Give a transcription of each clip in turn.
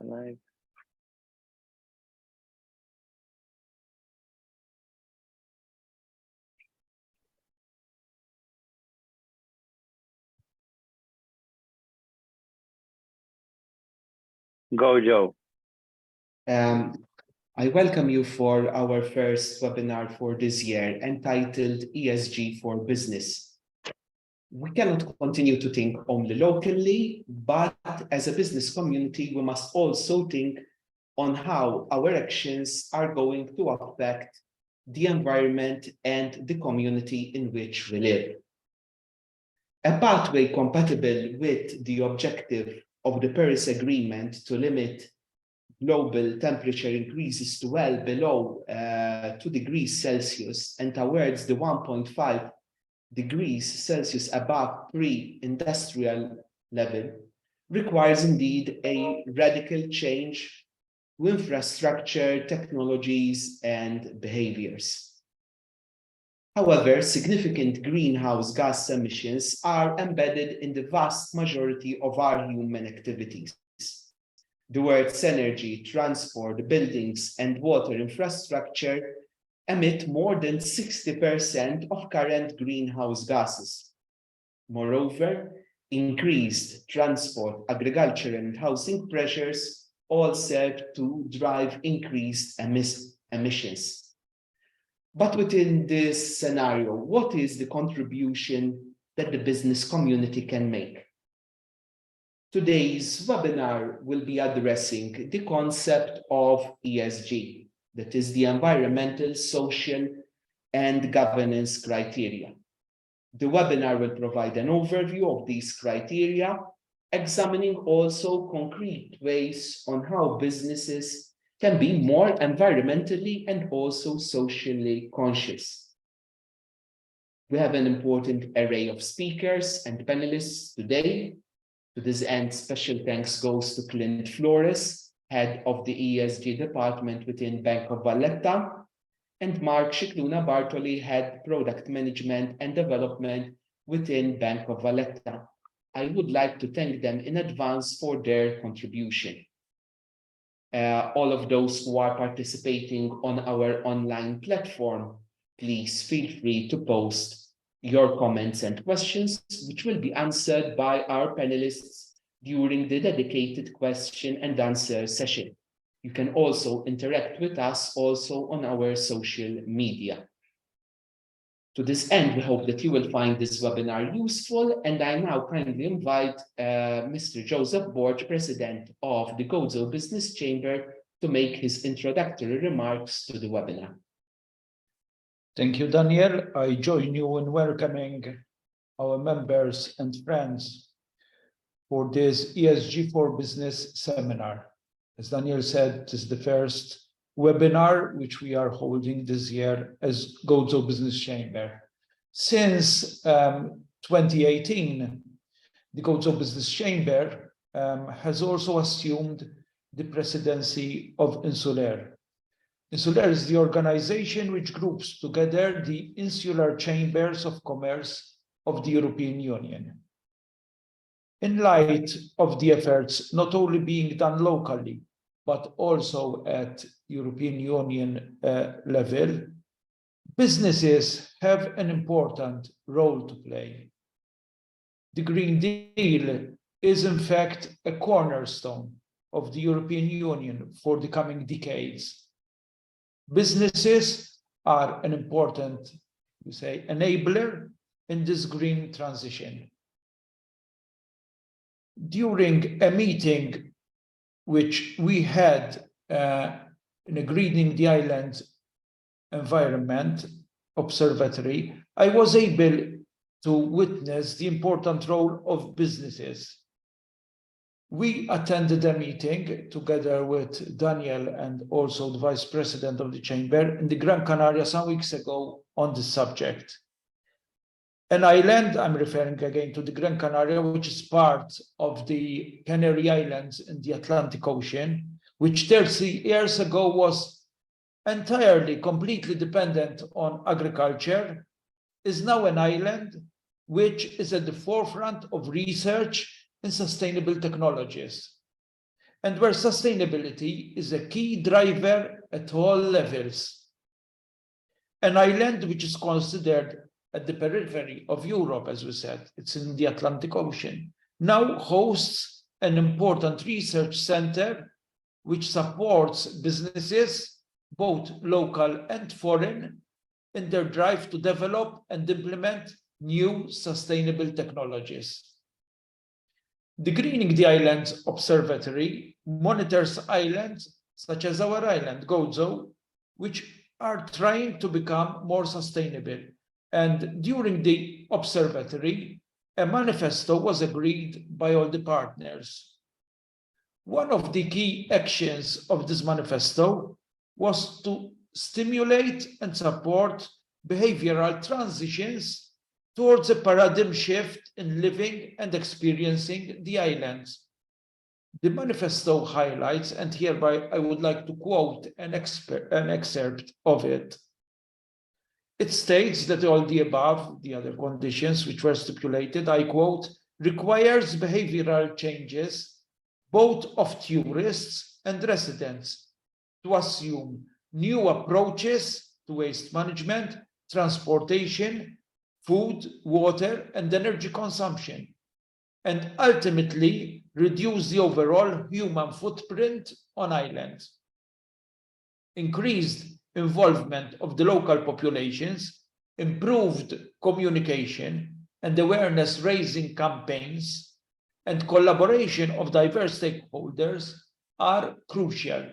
Alive. Gozo. I welcome you for our first webinar for this year entitled ESG for Business. We cannot continue to think only locally, but as a business community, we must also think on how our actions are going to affect the environment and the community in which we live. A pathway compatible with the objective of the Paris Agreement to limit global temperature increases to well below 2 degrees Celsius and towards the 1.5 degrees Celsius above pre-industrial level requires indeed a radical change to infrastructure, technologies, and behaviors. However, significant greenhouse gas emissions are embedded in the vast majority of our human activities. The world's energy, transport, buildings, and water infrastructure emit more than 60% of current greenhouse gases. Moreover, increased transport, agriculture, and housing pressures all serve to drive increased emissions. But within this scenario, what is the contribution that the business community can make? Today's webinar will be addressing the concept of ESG, that is the environmental, social, and governance criteria. The webinar will provide an overview of these criteria, examining also concrete ways on how businesses can be more environmentally and also socially conscious. We have an important array of speakers and panelists today. To this end, special thanks goes to Clint Flores, head of the ESG department within Bank of Valletta, and Mark Shikluna Bartoli, head product management and development within Bank of Valletta. I would like to thank them in advance for their contribution. All of those who are participating on our online platform, please feel free to post your comments and questions, which will be answered by our panelists during the dedicated question and answer session. You can also interact with us also on our social media. To this end, we hope that you will find this webinar useful, and I now kindly invite Mr. Joseph Borg, President of the Gozo Business Chamber, to make his introductory remarks to the webinar. Thank you, Daniel. I join you in welcoming our members and friends for this ESG for Business seminar. As Daniel said, this is the first webinar which we are holding this year as Gozo Business Chamber. Since 2018, the Gozo Business Chamber has also assumed the presidency of Insulair. Insulair is the organization which groups together the insular chambers of commerce of the European Union. In light of the efforts not only being done locally, but also at European Union level, businesses have an important role to play. The Green Deal is in fact a cornerstone of the European Union for the coming decades. Businesses are an important, enabler in this green transition. During a meeting which we had in a Greening the Island Environment Observatory, I was able to witness the important role of businesses. We attended a meeting together with Daniel and also the Vice President of the Chamber in the Gran Canaria some weeks ago on this subject. An island, I'm referring again to the Gran Canaria, which is part of the Canary Islands in the Atlantic Ocean, which 30 years ago was entirely, completely dependent on agriculture, is now an island which is at the forefront of research in sustainable technologies. and where sustainability is a key driver at all levels. An island which is considered at the periphery of Europe, as we said, it's in the Atlantic Ocean, now hosts an important research center which supports businesses, both local and foreign, in their drive to develop and implement new sustainable technologies. The Greening the Islands Observatory monitors islands such as our island, Gozo, which are trying to become more sustainable. And during the observatory, a manifesto was agreed by all the partners. One of the key actions of this manifesto was to stimulate and support behavioral transitions towards a paradigm shift in living and experiencing the islands. The manifesto highlights, and hereby I would like to quote an excerpt of it. It states that all the above, the other conditions which were stipulated, I quote, requires behavioral changes both of tourists and residents to assume new approaches to waste management, transportation, food, water, and energy consumption, and ultimately reduce the overall human footprint on islands. Increased involvement of the local populations, improved communication and awareness raising campaigns, and collaboration of diverse stakeholders are crucial.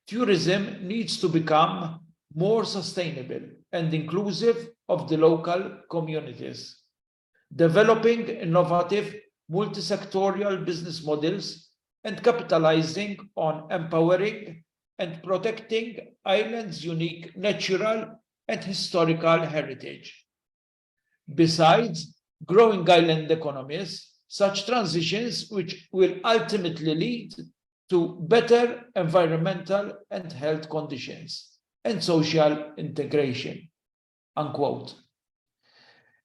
Tourism needs to become more sustainable and inclusive of the local communities. Developing innovative multi-sectorial business models and capitalizing on empowering and protecting islands' unique natural and historical heritage. Besides, growing island economies, such transitions which will ultimately lead to better environmental and health conditions and social integration, unquote.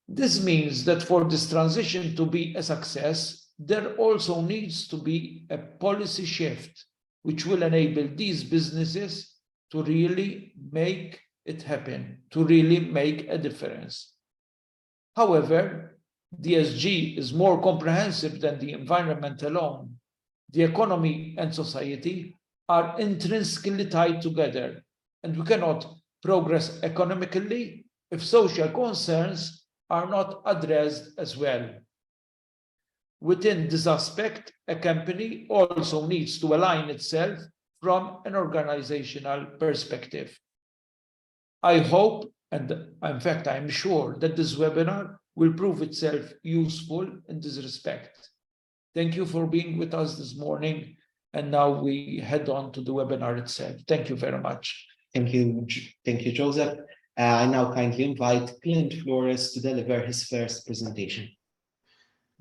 This means that for this transition to be a success, there also needs to be a policy shift which will enable these businesses to really make it happen, to really make a difference. However, the ESG is more comprehensive than the environment alone. The economy and society are intrinsically tied together, and we cannot progress economically if social concerns are not addressed as well. Within this aspect, a company also needs to align itself from an organizational perspective. I hope, and in fact, I'm sure that this webinar will prove itself useful in this respect. Thank you for being with us this morning. And now we head on to the webinar itself. Thank you very much. Thank you, Joseph. I now kindly invite Clint Flores to deliver his first presentation.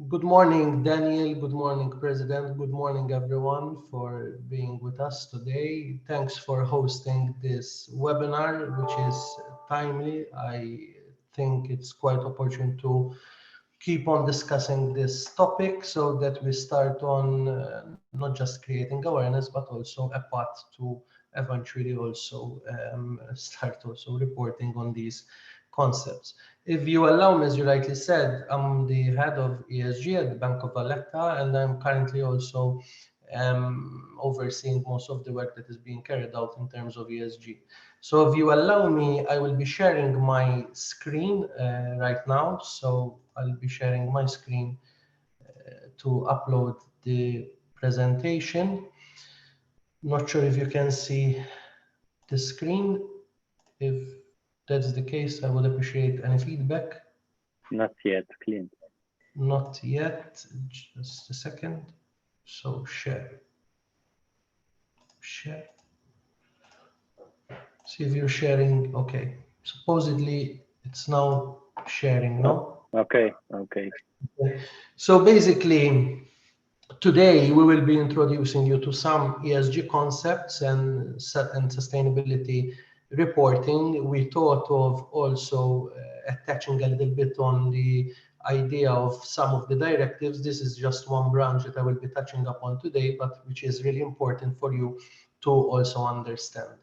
Good morning, Daniel. Good morning, President. Good morning, everyone, for being with us today. Thanks for hosting this webinar, which is timely. I think it's quite opportune to keep on discussing this topic so that we start on not just creating awareness, but also a path to eventually also start also reporting on these concepts. If you allow me, as you rightly said, I'm the head of ESG at the Bank of Valletta, and I'm currently also overseeing most of the work that is being carried out in terms of ESG. So if you allow me, I will be sharing my screen right now. So I'll be sharing my screen to upload the presentation. Not sure if you can see the screen. If that's the case, I would appreciate any feedback. Not yet, Clint. Not yet. Just a second. So share. Share. See if you're sharing. Okay. Supposedly it's now sharing, no? Okay. So basically, today we will be introducing you to some ESG concepts and sustainability reporting. We thought of also attaching a little bit on the idea of some of the directives. This is just one branch that I will be touching upon today, but which is really important for you to also understand.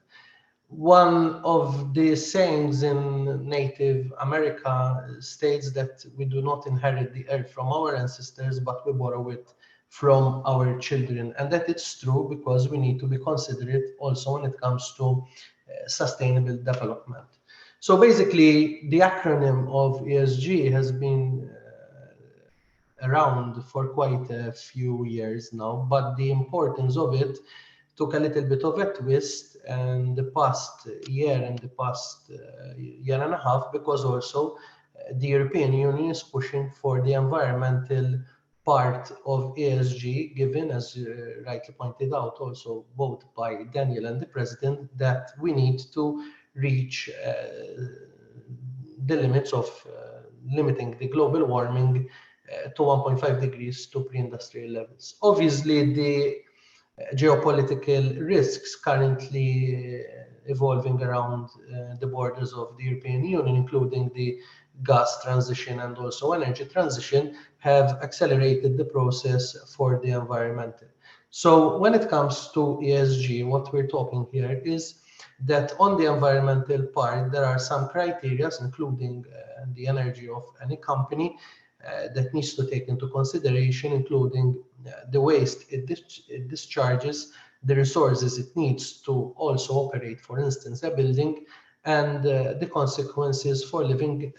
One of the sayings in Native America states that we do not inherit the earth from our ancestors, but we borrow it from our children. And that it's true because we need to be considerate also when it comes to sustainable development. So basically, the acronym of ESG has been around for quite a few years now, but the importance of it took a little bit of a twist in the past year and the past year and a half, because also the European Union is pushing for the environmental part of ESG, given, as rightly pointed out also both by Daniel and the President, that we need to reach the limits of limiting the global warming to 1.5 degrees to pre-industrial levels. Obviously, the geopolitical risks currently evolving around the borders of the European Union, including the gas transition and also energy transition, have accelerated the process for the environmental. So when it comes to ESG, what we're talking here is that on the environmental part, there are some criteria, including the energy of any company, that needs to take into consideration, including the waste it discharges, the resources it needs to also operate, for instance, a building, and the consequences for living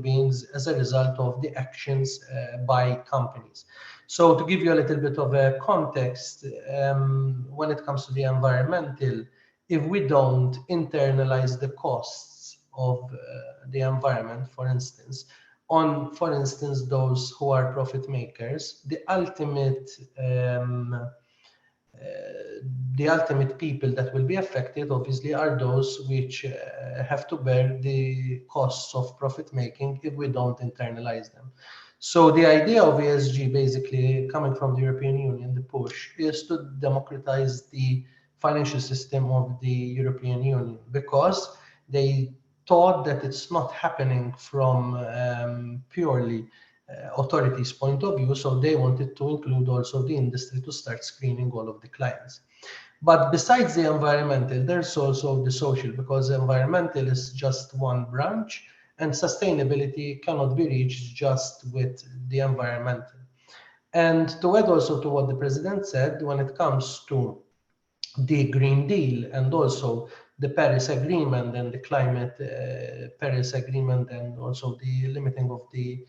beings as a result of the actions by companies. So to give you a little bit of a context, when it comes to the environmental, if we don't internalize the costs of the environment, for instance, those who are profit makers, the ultimate people that will be affected obviously are those which have to bear the costs of profit making if we don't internalize them. So the idea of ESG, basically coming from the European Union, the push is to democratize the financial system of the European Union, because they thought that it's not happening from purely authorities' point of view, so they wanted to include also the industry to start screening all of the clients. But besides the environmental, there's also the social, because environmental is just one branch and sustainability cannot be reached just with the environmental. And to add also to what the President said, when it comes to the Green Deal and also the Paris Agreement and the climate Paris Agreement, and also the limiting of the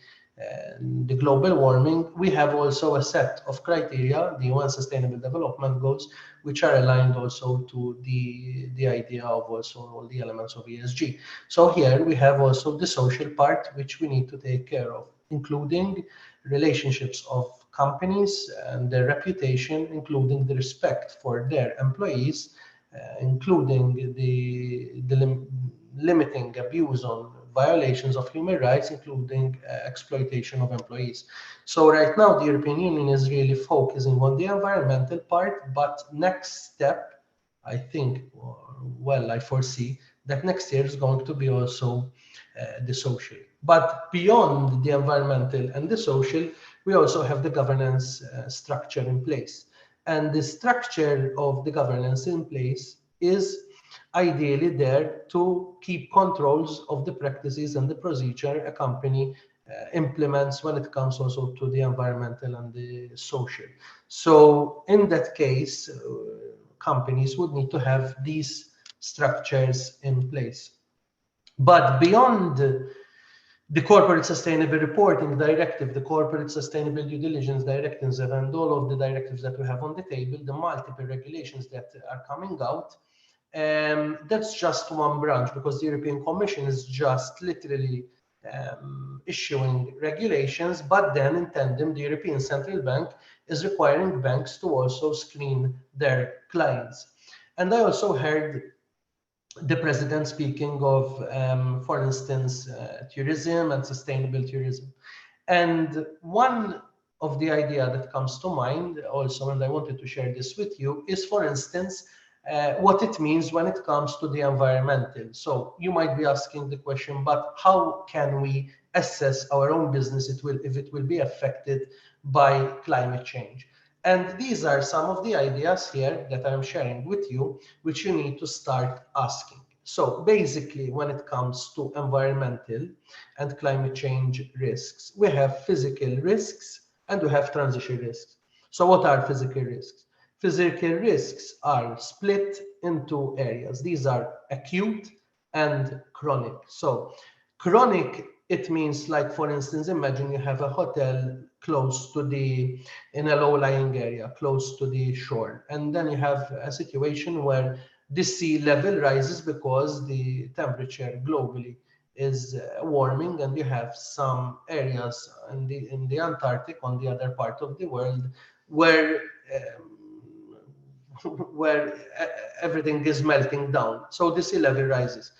global warming, we have also a set of criteria, the UN Sustainable Development Goals, which are aligned also to the idea of also all the elements of ESG. So here we have also the social part, which we need to take care of, including relationships of companies and their reputation, including the respect for their employees, including the limiting abuse on violations of human rights, including exploitation of employees. So right now, the European Union is really focusing on the environmental part, but next step, I think, well, I foresee that next year is going to be also the social. But beyond the environmental and the social, we also have the governance structure in place. And the structure of the governance in place is ideally there to keep controls of the practices and the procedure a company implements when it comes also to the environmental and the social. So in that case, companies would need to have these structures in place. But beyond the Corporate Sustainable Reporting Directive, the Corporate Sustainable Due Diligence Directives, and all of the directives that we have on the table, the multiple regulations that are coming out, that's just one branch, because the European Commission is just literally issuing regulations, but then in tandem, the European Central Bank is requiring banks to also screen their clients. And I also heard the President speaking of, for instance, tourism and sustainable tourism. And one of the idea that comes to mind also, and I wanted to share this with you, is, for instance, what it means when it comes to the environmental. So you might be asking the question, but how can we assess our own business if it will be affected by climate change? And these are some of the ideas here that I'm sharing with you, which you need to start asking. So basically, when it comes to environmental and climate change risks, we have physical risks and we have transition risks. So what are physical risks? Physical risks are split into areas. These are acute and chronic. So chronic, it means, like, for instance, imagine you have a hotel close to in a low-lying area, close to the shore. And then you have a situation where the sea level rises because the temperature globally is warming, and you have some areas in the Antarctic, on the other part of the world, where everything is melting down. So the sea level rises.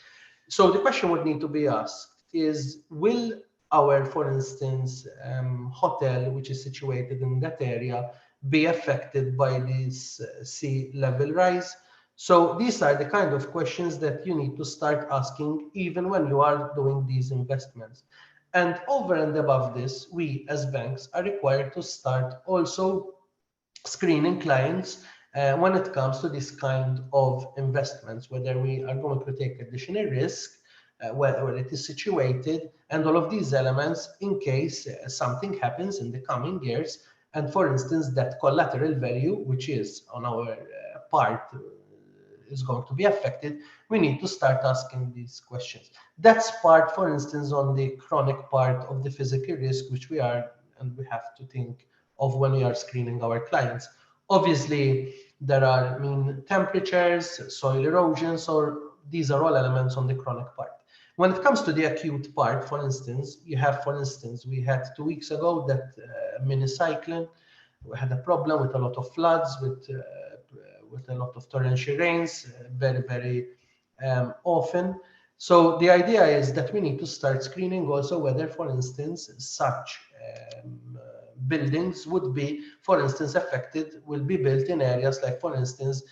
So the question would need to be asked is, will our, for instance, hotel, which is situated in that area, be affected by this sea level rise? So these are the kind of questions that you need to start asking even when you are doing these investments. And over and above this, we as banks are required to start also screening clients when it comes to this kind of investments, whether we are going to take additional risk, where it is situated, and all of these elements in case something happens in the coming years. And for instance, that collateral value, which is on our part, is going to be affected, we need to start asking these questions. That's part, for instance, on the chronic part of the physical risk, which we have to think of when we are screening our clients. Obviously, there are mean temperatures, soil erosions, or these are all elements on the chronic part. When it comes to the acute part, for instance, we had 2 weeks ago that mini cyclone. We had a problem with a lot of floods, with a lot of torrential rains, very, very often. So the idea is that we need to start screening also whether, for instance, such buildings would be, for instance, will be built in areas like, for instance,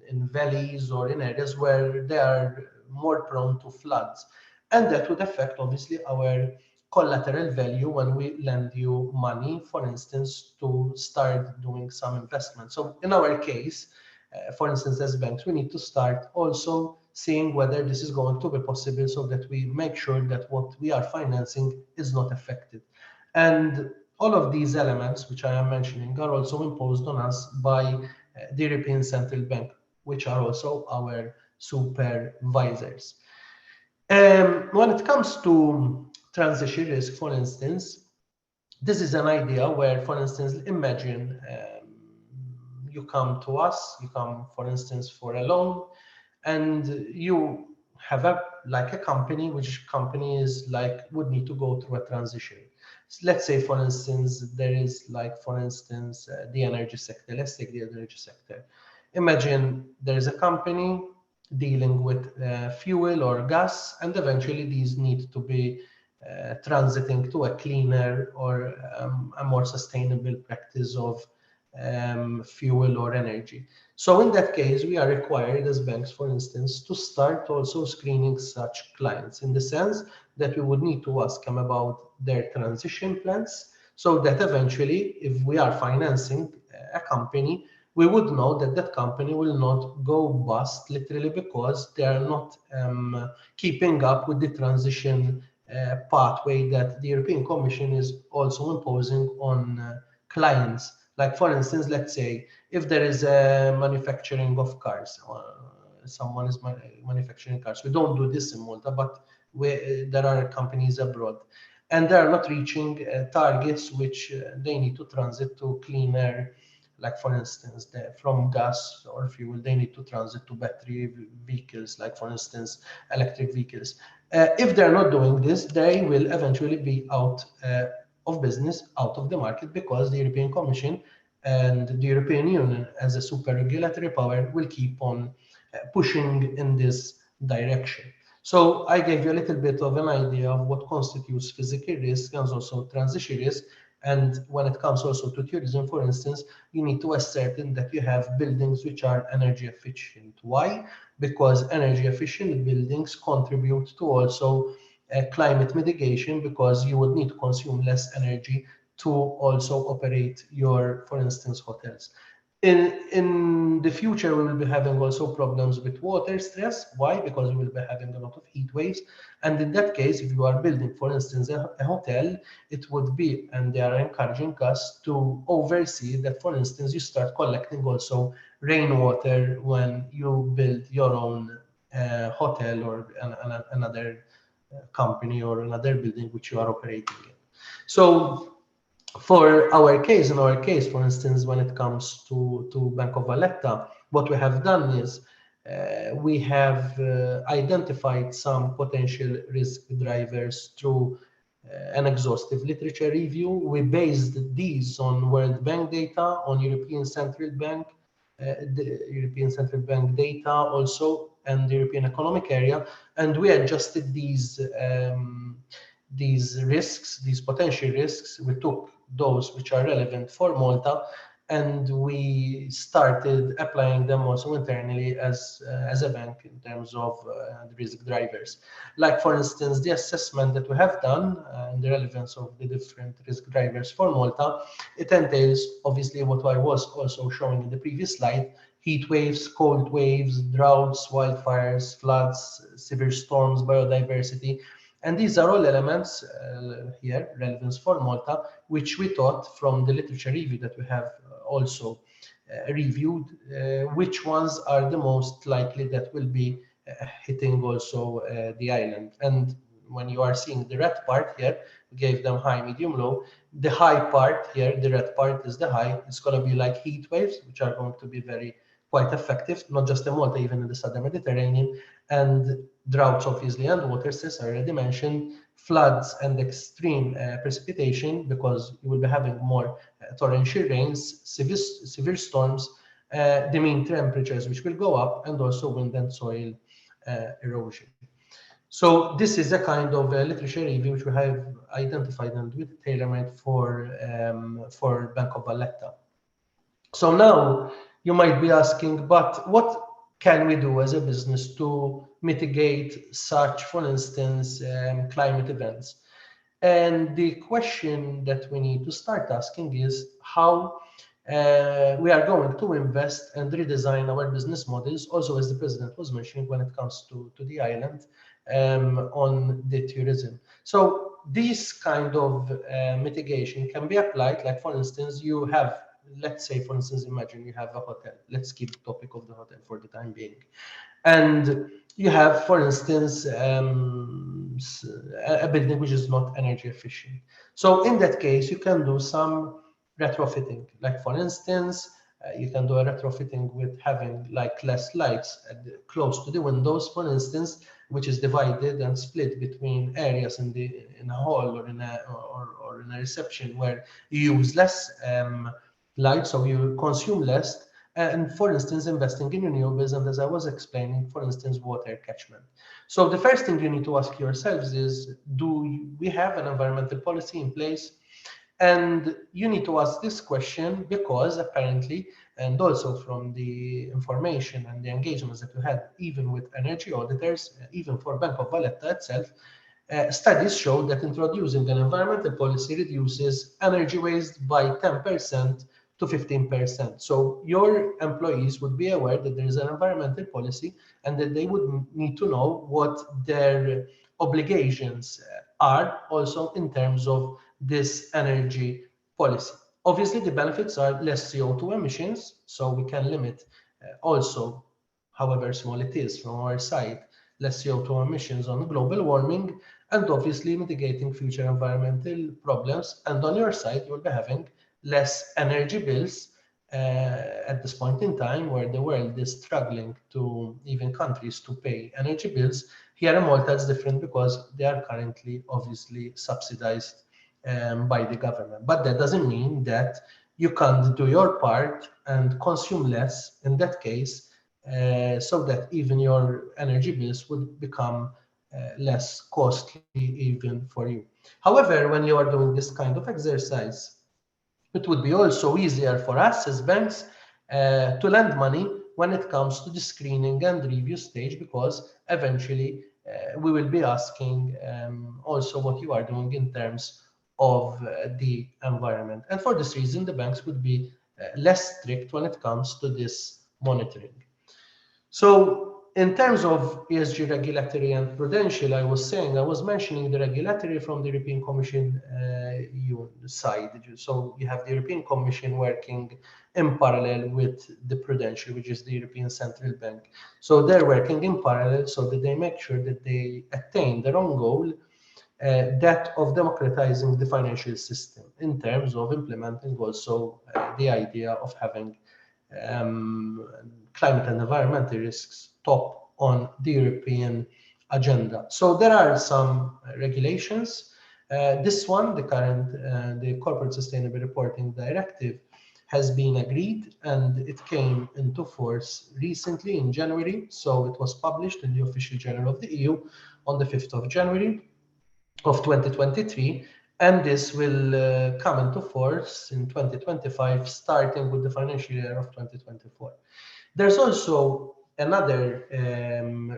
in valleys or in areas where they are more prone to floods. And that would affect, obviously, our collateral value when we lend you money, for instance, to start doing some investment. So in our case, for instance, as banks, we need to start also seeing whether this is going to be possible so that we make sure that what we are financing is not affected. And all of these elements, which I am mentioning, are also imposed on us by the European Central Bank, which are also our supervisors. When it comes to transition risk, for instance, this is an idea where, for instance, imagine you come to us, for instance, for a loan, and you have a company, which company is would need to go through a transition. So let's say, for instance, there is the energy sector. Let's take the energy sector. Imagine there is a company dealing with fuel or gas, and eventually these need to be transiting to a cleaner or a more sustainable practice of fuel or energy. So in that case, we are required as banks, for instance, to start also screening such clients, in the sense that we would need to ask them about their transition plans, so that eventually, if we are financing a company, we would know that that company will not go bust literally because they are not keeping up with the transition pathway that the European Commission is also imposing on clients. Like, for instance, let's say if there is a manufacturing of cars, someone is manufacturing cars. We don't do this in Malta, but there are companies abroad, and they are not reaching targets which they need to transit to cleaner, like, for instance, from gas or fuel, they need to transit to battery vehicles, like, for instance, electric vehicles. If they're not doing this, they will eventually be out of business, out of the market, because the European Commission and the European Union, as a super regulatory power, will keep on pushing in this direction. So I gave you a little bit of an idea of what constitutes physical risk and also transition risk. And when it comes also to tourism, for instance, you need to ascertain that you have buildings which are energy efficient. Why? Because energy efficient buildings contribute to also climate mitigation, because you would need to consume less energy to also operate your, for instance, hotels. In the future, we will be having also problems with water stress. Why? Because we will be having a lot of heat waves. And in that case, if you are building, for instance, a hotel, it would be, and they are encouraging us to oversee that, for instance, you start collecting also rainwater when you build your own hotel or another company or another building which you are operating in. So in our case, for instance, when it comes to Bank of Valletta, what we have done is we have identified some potential risk drivers through an exhaustive literature review. We based these on World Bank data, on European Central Bank, the European Central Bank data also, and the European Economic Area, and we adjusted these risks, these potential risks. We took those which are relevant for Malta, and we started applying them also internally as a bank in terms of the risk drivers. Like, for instance, the assessment that we have done and the relevance of the different risk drivers for Malta, it entails obviously what I was also showing in the previous slide: heat waves, cold waves, droughts, wildfires, floods, severe storms, biodiversity. And these are all elements here, relevance for Malta, which we thought from the literature review that we have also reviewed, which ones are the most likely that will be hitting also the island. And when you are seeing the red part here, we gave them high, medium, low. The high part here, the red part is the high. It's going to be like heat waves, which are going to be quite effective, not just in Malta, even in the southern Mediterranean, and droughts, obviously, and water stress, I already mentioned, floods and extreme precipitation, because you will be having more torrential rains, severe storms, the mean temperatures which will go up, and also wind and soil erosion. So this is a kind of literature review which we have identified and with tailor-made for Bank of Valletta. So now you might be asking, but what can we do as a business to mitigate such, for instance, climate events? And the question that we need to start asking is how we are going to invest and redesign our business models, also as the president was mentioning, when it comes to the island on the tourism. So this kind of mitigation can be applied, like, for instance, you have, let's say, for instance, imagine you have a hotel. Let's keep the topic of the hotel for the time being. And you have, for instance, a building which is not energy efficient. So in that case, you can do some retrofitting. Like, for instance, you can do a retrofitting with having like less lights close to the windows, for instance, which is divided and split between areas in a hall or in a reception where you use less light, so you consume less. And for instance, investing in renewables, and as I was explaining, for instance, water catchment. So the first thing you need to ask yourselves is, do we have an environmental policy in place? And you need to ask this question because apparently, and also from the information and the engagements that we had, even with energy auditors, even for Bank of Valletta itself, studies show that introducing an environmental policy reduces energy waste by 10% to 15%. So your employees would be aware that there is an environmental policy and that they would need to know what their obligations are also in terms of this energy policy. Obviously, the benefits are less CO2 emissions, so we can limit also, however small it is from our side, less CO2 emissions on global warming, and obviously mitigating future environmental problems. And on your side, you'll be having less energy bills at this point in time where the world is struggling to, even countries, to pay energy bills. Here in Malta, it's different because they are currently obviously subsidized by the government. But that doesn't mean that you can't do your part and consume less in that case, so that even your energy bills would become less costly even for you. However, when you are doing this kind of exercise, it would be also easier for us as banks to lend money when it comes to the screening and review stage, because eventually we will be asking also what you are doing in terms of the environment. And for this reason, the banks would be less strict when it comes to this monitoring. So in terms of ESG regulatory and prudential, I was mentioning the regulatory from the European Commission side. So you have the European Commission working in parallel with the prudential, which is the European Central Bank. So they're working in parallel so that they make sure that they attain their own goal, that of democratizing the financial system in terms of implementing also the idea of having climate and environmental risks top on the European agenda. So there are some regulations. This one, the current, the Corporate Sustainable Reporting Directive, has been agreed and it came into force recently in January. So it was published in the official journal of the EU on the 5th of January of 2023. And this will come into force in 2025, starting with the financial year of 2024. There's also another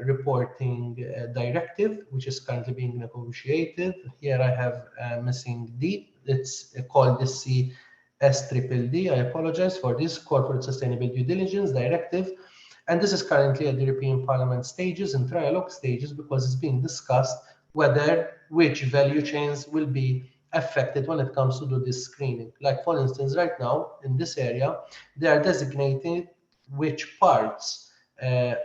reporting directive, which is currently being negotiated. Here I have missing D. It's called the CSDDD. I apologize for this, Corporate Sustainable Due Diligence Directive. And this is currently at the European Parliament stages and trialogue stages, because it's being discussed which value chains will be affected when it comes to do this screening. Like for instance, right now in this area, they are designating which parts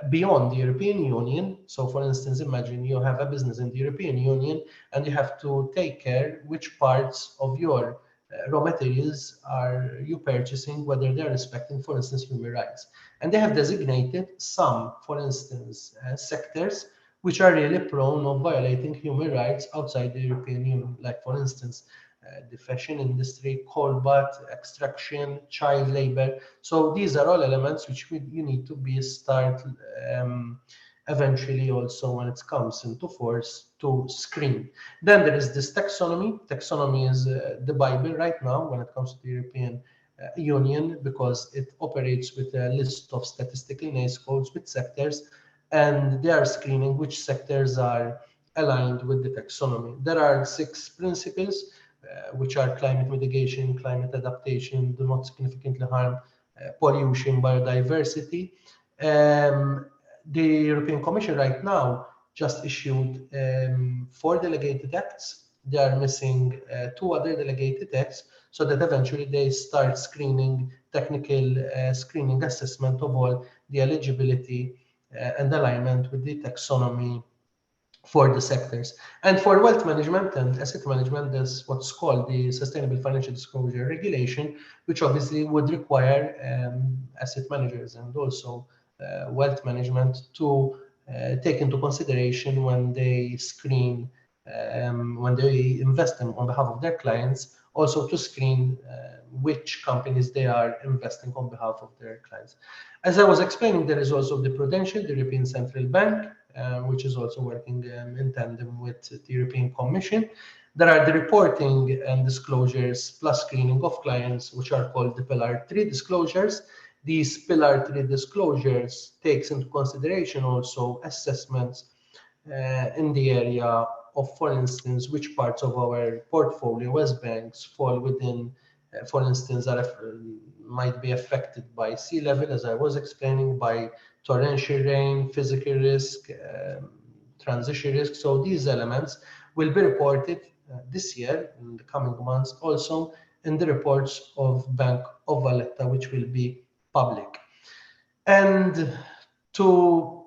beyond the European Union. So for instance, imagine you have a business in the European Union and you have to take care which parts of your raw materials are you purchasing, whether they're respecting, for instance, human rights. And they have designated some, for instance, sectors which are really prone of violating human rights outside the European Union, like for instance, the fashion industry, cobalt extraction, child labor. So these are all elements which you need to start eventually also when it comes into force to screen. Then there is this taxonomy. Taxonomy is the Bible right now when it comes to the European Union, because it operates with a list of statistical names codes with sectors, and they are screening which sectors are aligned with the taxonomy. There are 6 principles, which are climate mitigation, climate adaptation, do not significantly harm pollution, biodiversity. The European Commission right now just issued 4 delegated acts. They are missing 2 other delegated acts, so that eventually they start screening, technical screening assessment of all the eligibility and alignment with the taxonomy for the sectors. And for wealth management and asset management, there's what's called the Sustainable Financial Disclosure Regulation, which obviously would require asset managers and also wealth management to take into consideration when they screen, when they invest on behalf of their clients, also to screen which companies they are investing on behalf of their clients. As I was explaining, there is also the Prudential, the European Central Bank, which is also working in tandem with the European Commission. There are the reporting and disclosures plus screening of clients, which are called the Pillar 3 disclosures. These Pillar 3 disclosures takes into consideration also assessments in the area of, for instance, which parts of our portfolio as banks fall within, for instance, might be affected by sea level, as I was explaining, by torrential rain, physical risk, transition risk. So these elements will be reported this year, in the coming months, also in the reports of Bank of Valletta, which will be public. And to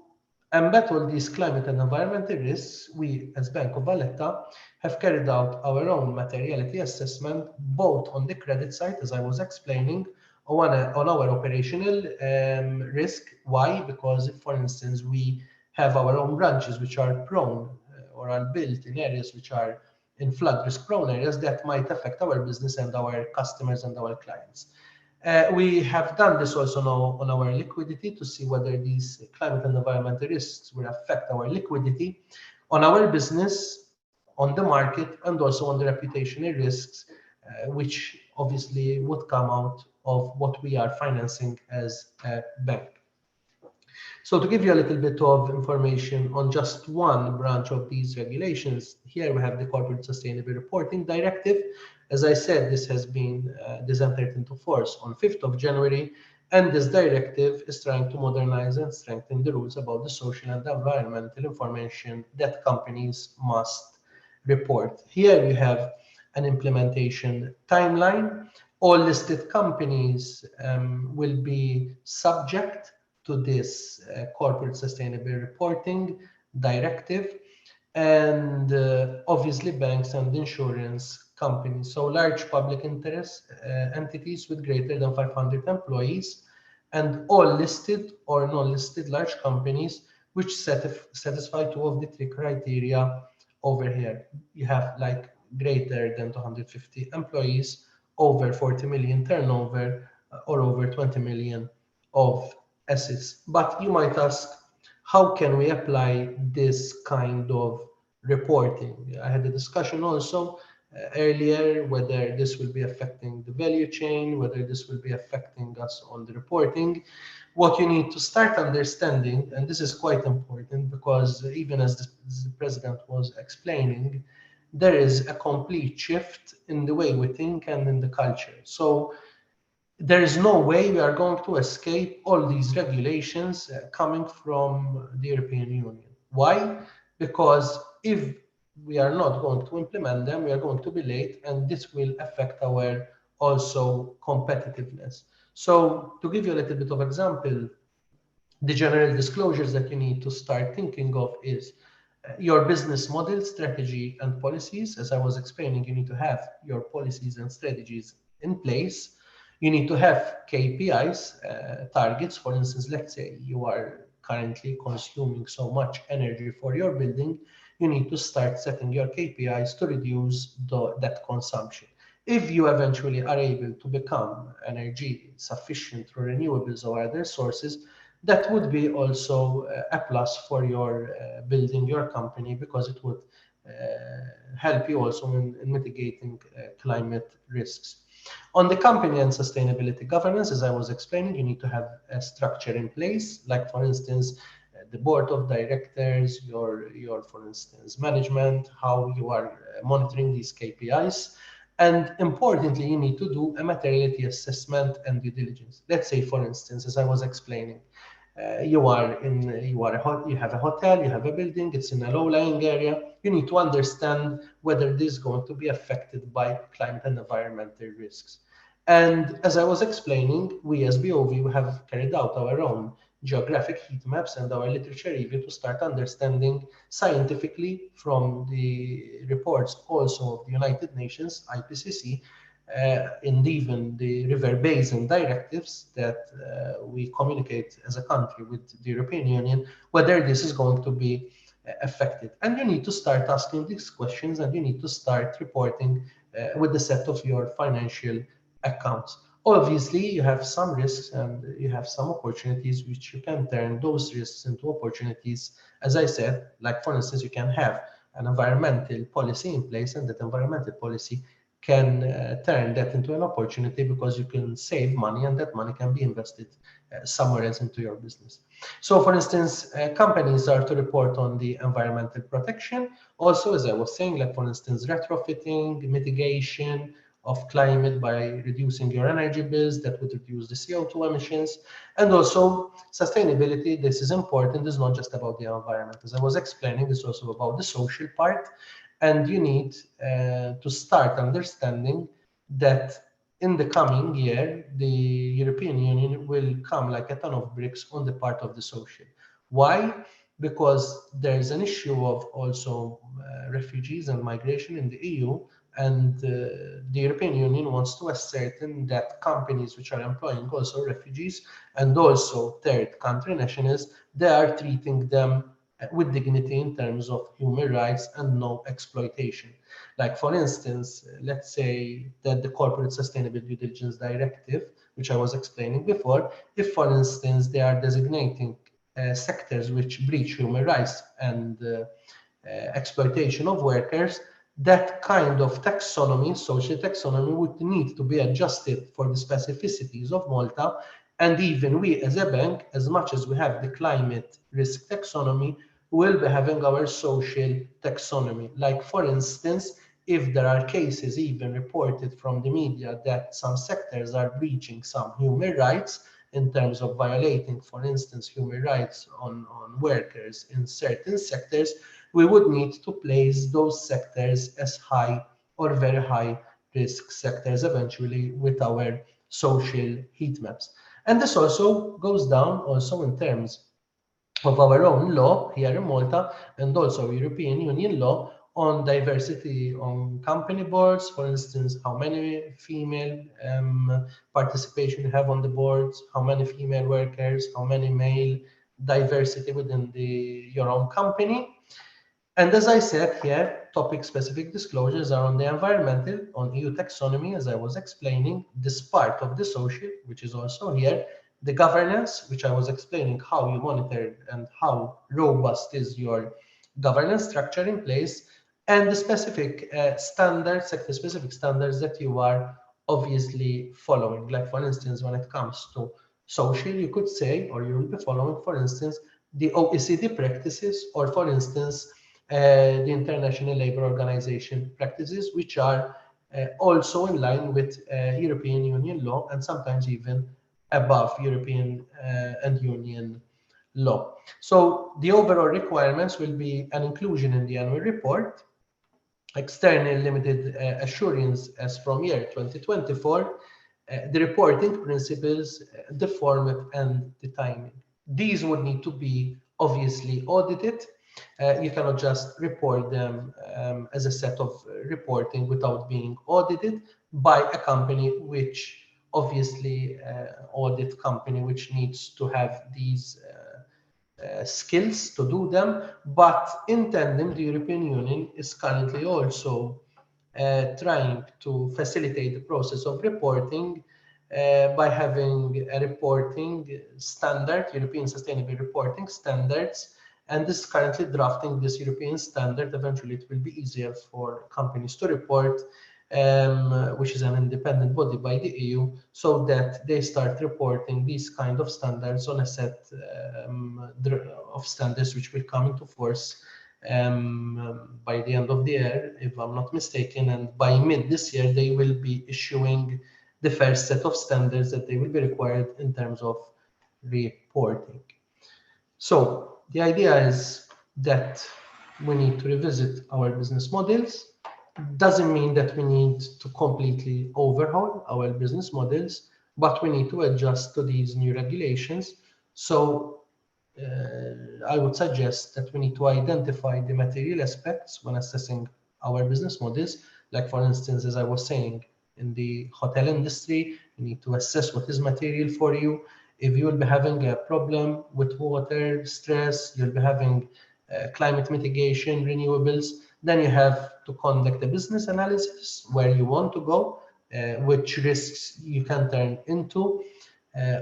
embed all these climate and environmental risks, we as Bank of Valletta have carried out our own materiality assessment, both on the credit side, as I was explaining, on our operational risk. Why? Because if, for instance, we have our own branches which are prone or are built in areas which are in flood risk prone areas, that might affect our business and our customers and our clients. We have done this also now on our liquidity to see whether these climate and environmental risks will affect our liquidity. on our business, on the market, and also on the reputational risks, which obviously would come out of what we are financing as a bank. So to give you a little bit of information on just one branch of these regulations, here we have the Corporate Sustainability Reporting Directive. As I said, this entered into force on 5th of January, and this directive is trying to modernize and strengthen the rules about the social and environmental information that companies must report. Here we have an implementation timeline. All listed companies will be subject to this corporate sustainability reporting directive, and obviously banks and insurance companies. So large public interest entities with greater than 500 employees, and all listed or non-listed large companies which satisfy two of the three criteria over here. You have like greater than 250 employees, over 40 million turnover, or over 20 million of assets. But you might ask, how can we apply this kind of reporting? I had a discussion also earlier whether this will be affecting the value chain, whether this will be affecting us on the reporting. What you need to start understanding, and this is quite important because even as the president was explaining, there is a complete shift in the way we think and in the culture. So there is no way we are going to escape all these regulations coming from the European Union. Why? Because if we are not going to implement them, we are going to be late, and this will affect our also competitiveness. So to give you a little bit of example, the general disclosures that you need to start thinking of is your business model, strategy, and policies. As I was explaining, you need to have your policies and strategies in place. You need to have KPIs, targets. For instance, let's say you are currently consuming so much energy for your building, you need to start setting your KPIs to reduce that consumption. If you eventually are able to become energy sufficient through renewables or other sources, that would be also a plus for your building your company, because it would help you also in mitigating climate risks. On the company and sustainability governance, as I was explaining, you need to have a structure in place, like for instance, the board of directors, your for instance, management, how you are monitoring these KPIs. And importantly, you need to do a materiality assessment and due diligence. Let's say, for instance, as I was explaining, you have a hotel, you have a building, it's in a low-lying area. You need to understand whether this is going to be affected by climate and environmental risks. And as I was explaining, we as BOV have carried out our own geographic heat maps and our literature review to start understanding scientifically from the reports also of the United Nations, IPCC, and even the river basin directives that we communicate as a country with the European Union, whether this is going to be affected. And you need to start asking these questions, and you need to start reporting with the set of your financial accounts. Obviously, you have some risks and you have some opportunities which you can turn those risks into opportunities. As I said, like for instance, you can have an environmental policy in place, and that environmental policy can turn that into an opportunity because you can save money, and that money can be invested somewhere else into your business. So for instance, companies are to report on the environmental protection. Also, as I was saying, like for instance, retrofitting, mitigation of climate by reducing your energy bills, that would reduce the CO2 emissions. And also sustainability, this is important, is not just about the environment. As I was explaining, it's also about the social part. And you need to start understanding that in the coming year, the European Union will come like a ton of bricks on the part of the social. Why? Because there is an issue of also refugees and migration in the EU, and the European Union wants to ascertain that companies which are employing also refugees and also third country nationals, they are treating them with dignity in terms of human rights and no exploitation. Like for instance, let's say that the Corporate Sustainability Due Diligence Directive, which I was explaining before, if for instance they are designating sectors which breach human rights and exploitation of workers, that kind of taxonomy, social taxonomy, would need to be adjusted for the specificities of Malta. And even we as a bank, as much as we have the climate risk taxonomy, will be having our social taxonomy. Like, for instance, if there are cases even reported from the media that some sectors are breaching some human rights in terms of violating, for instance, human rights on workers in certain sectors, we would need to place those sectors as high or very high risk sectors eventually with our social heat maps. And this also goes down also in terms of our own law here in Malta and also European Union law on diversity on company boards. For instance, how many female participation you have on the boards, how many female workers, how many male, diversity within your own company. And as I said here, topic-specific disclosures are on the environmental, on EU taxonomy, as I was explaining, this part of the social, which is also here, the governance, which I was explaining how you monitor and how robust is your governance structure in place, and the specific standards, sector-specific standards that you are obviously following. Like, for instance, when it comes to social, you could say, or you will be following, for instance, the OECD practices, or for instance, the International Labour Organization practices, which are also in line with European Union law and sometimes even above European and Union law. So the overall requirements will be an inclusion in the annual report, external limited assurance as from year 2024, the reporting principles, the format, and the timing. These would need to be obviously audited. You cannot just report them as a set of reporting without being audited by a company, which obviously audit company which needs to have these skills to do them. But in tandem, the European Union is currently also trying to facilitate the process of reporting by having a reporting standard, European Sustainable Reporting Standards, and this is currently drafting this European standard. Eventually, it will be easier for companies to report, which is an independent body by the EU, so that they start reporting these kind of standards on a set of standards which will come into force by the end of the year, if I'm not mistaken, and by mid this year, they will be issuing the first set of standards that they will be required in terms of reporting. So the idea is that we need to revisit our business models. Doesn't mean that we need to completely overhaul our business models, but we need to adjust to these new regulations. So I would suggest that we need to identify the material aspects when assessing our business models. Like, for instance, as I was saying, in the hotel industry, you need to assess what is material for you. If you will be having a problem with water stress, you'll be having climate mitigation, renewables, then you have to conduct a business analysis where you want to go, which risks you can turn into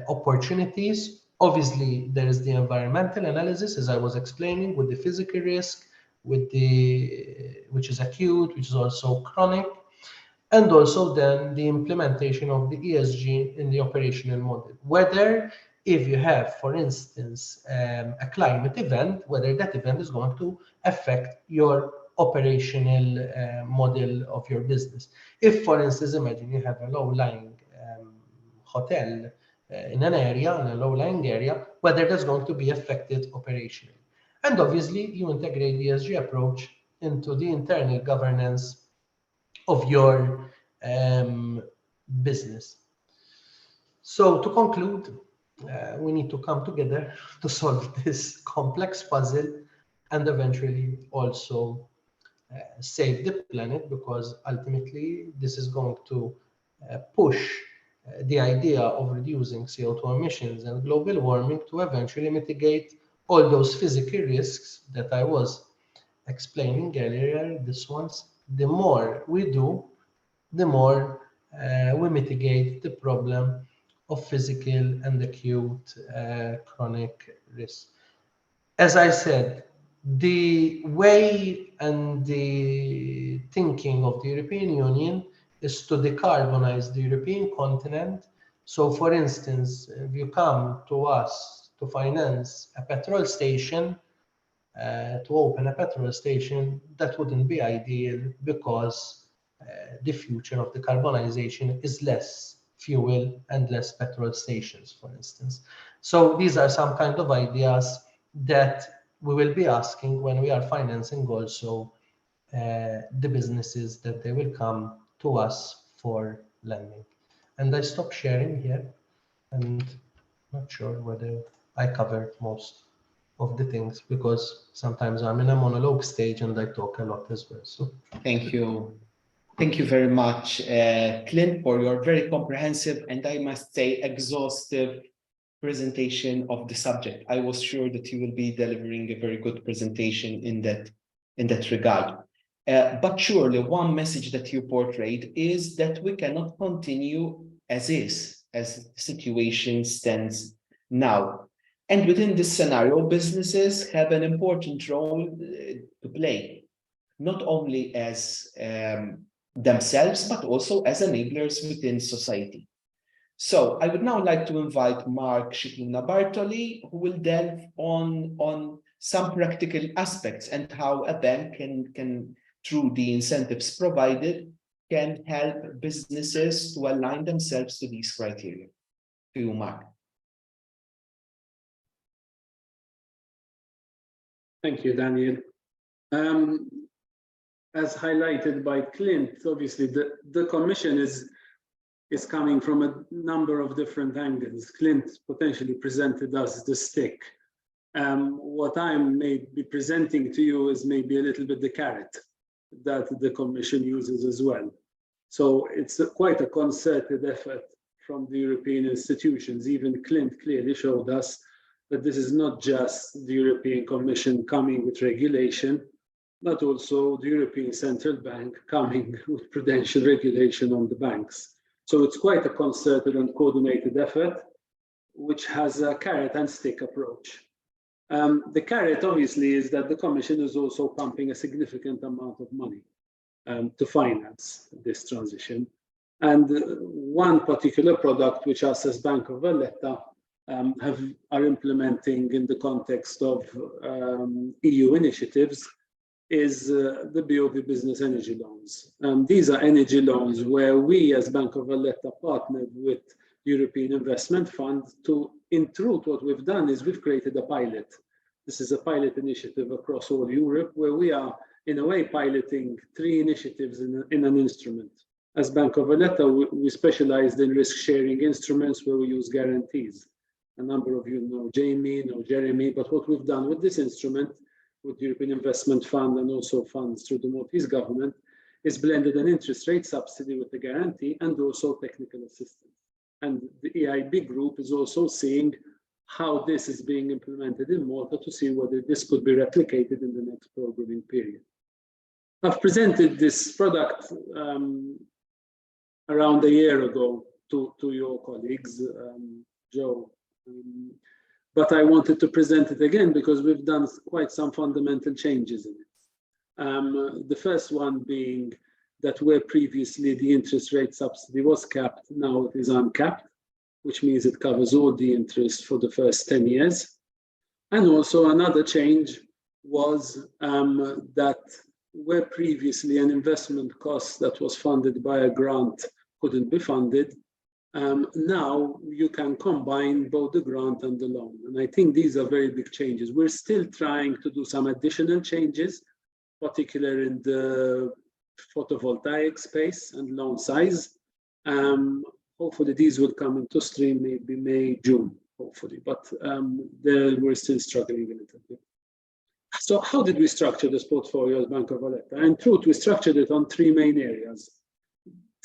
opportunities. Obviously, there is the environmental analysis, as I was explaining, with the physical risk, with which is acute, which is also chronic, and also then the implementation of the ESG in the operational model. Whether if you have, for instance, a climate event, whether that event is going to affect your operational model of your business. If, for instance, imagine you have a low-lying hotel in an area, in a low-lying area, whether that's going to be affected operationally. And obviously, you integrate the ESG approach into the internal governance of your business. So to conclude, we need to come together to solve this complex puzzle and eventually also save the planet, because ultimately this is going to push the idea of reducing CO2 emissions and global warming to eventually mitigate all those physical risks that I was explaining earlier. This ones, the more we do, the more we mitigate the problem of physical and acute chronic risk. As I said, The way and the thinking of the European Union is to decarbonize the European continent. So for instance, if you come to us to finance a petrol station, to open a petrol station, that wouldn't be ideal because the future of decarbonization is less fuel and less petrol stations, for instance. So these are some kind of ideas that we will be asking when we are financing also the businesses that they will come to us for lending. And I stop sharing here, and not sure whether I covered most of the things because sometimes I'm in a monologue stage and I talk a lot as well. So Thank you. Thank you very much, Clint, for your very comprehensive and I must say exhaustive presentation of the subject. I was sure that you will be delivering a very good presentation in that regard. But surely one message that you portrayed is that we cannot continue as is, as the situation stands now. And within this scenario, businesses have an important role to play, not only as themselves, but also as enablers within society. So I would now like to invite Mark Scicluna-Bartoli, who will delve on some practical aspects and how a bank can, through the incentives provided, can help businesses to align themselves to these criteria. To you, Mark. Thank you, Daniel. As highlighted by Clint, obviously the Commission is coming from a number of different angles. Clint potentially presented us the stick. What I'm maybe presenting to you is maybe a little bit the carrot that the Commission uses as well. So it's quite a concerted effort from the European institutions. Even Clint clearly showed us that this is not just the European Commission coming with regulation, but also the European Central Bank coming with prudential regulation on the banks. So it's quite a concerted and coordinated effort, which has a carrot and stick approach. The carrot, obviously, is that the Commission is also pumping a significant amount of money to finance this transition. And one particular product, which us as Bank of Valletta are implementing in the context of EU initiatives, is the BOV Business Energy Loans. These are energy loans where we as Bank of Valletta partnered with European Investment Fund to, in truth, what we've done is we've created a pilot. This is a pilot initiative across all Europe where we are, in a way, piloting 3 initiatives in an instrument. As Bank of Valletta, we specialized in risk-sharing instruments where we use guarantees. A number of you know Jamie, know Jeremy, but what we've done with this instrument, with the European Investment Fund and also funds through the Maltese government, is blended an interest rate subsidy with the guarantee and also technical assistance. And the EIB group is also seeing how this is being implemented in Malta to see whether this could be replicated in the next programming period. I've presented this product around a year ago to your colleagues, Joe. But I wanted to present it again because we've done quite some fundamental changes in it. The first one being that where previously the interest rate subsidy was capped, now it is uncapped, which means it covers all the interest for the first 10 years. And also another change was that where previously an investment cost that was funded by a grant couldn't be funded, now you can combine both the grant and the loan. And I think these are very big changes. We're still trying to do some additional changes, particularly in the photovoltaic space and loan size. Hopefully these will come into stream maybe May, June, hopefully, but we're still struggling a little bit. So how did we structure this portfolio as Bank of Valletta? In truth, we structured it on 3 main areas.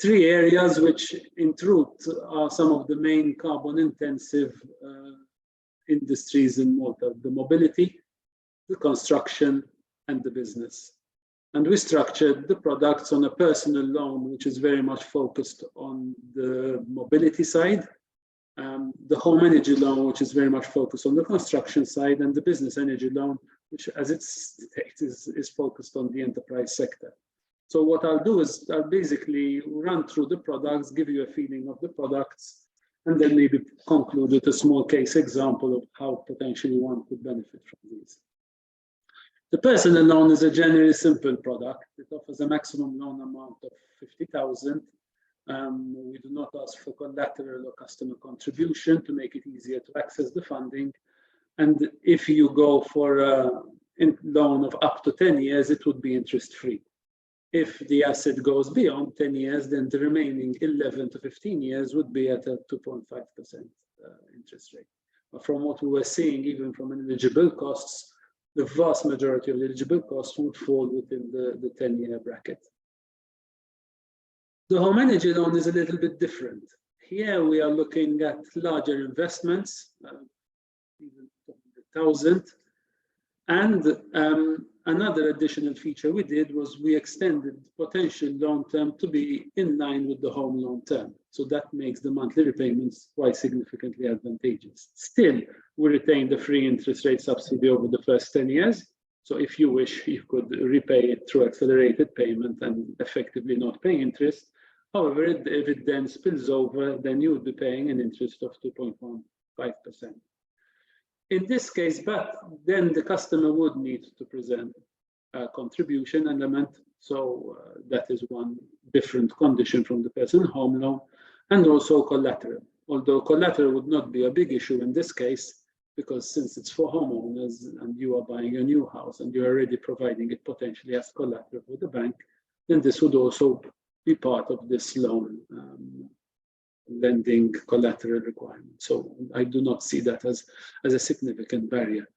3 areas which in truth are some of the main carbon intensive industries in Malta: the mobility, the construction, and the business. And we structured the products on a personal loan, which is very much focused on the mobility side. the home energy loan, which is very much focused on the construction side, and the business energy loan, which as it states is focused on the enterprise sector. So what I'll do is I'll basically run through the products, give you a feeling of the products, and then maybe conclude with a small case example of how potentially one could benefit from these. The personal loan is a generally simple product. It offers a maximum loan amount of 50,000. We do not ask for collateral or customer contribution to make it easier to access the funding. And if you go for a loan of up to 10 years, it would be interest-free. If the asset goes beyond 10 years, then the remaining 11 to 15 years would be at a 2.5% interest rate. But from what we were seeing, even from an eligible costs, the vast majority of the eligible costs would fall within the 10-year bracket. The home energy loan is a little bit different. Here we are looking at larger investments, even 200,000. And another additional feature we did was we extended potential loan term to be in line with the home loan term. So that makes the monthly repayments quite significantly advantageous. Still, we retain the free interest rate subsidy over the first 10 years. So if you wish, you could repay it through accelerated payment and effectively not pay interest. However, if it then spills over, then you would be paying an interest of 2.15%. In this case, but then the customer would need to present a contribution element. So that is one different condition from the personal home loan, and also collateral. Although collateral would not be a big issue in this case, because since it's for homeowners and you are buying a new house and you're already providing it potentially as collateral for the bank, then this would also be part of this loan lending collateral requirement. So I do not see that as a significant barrier.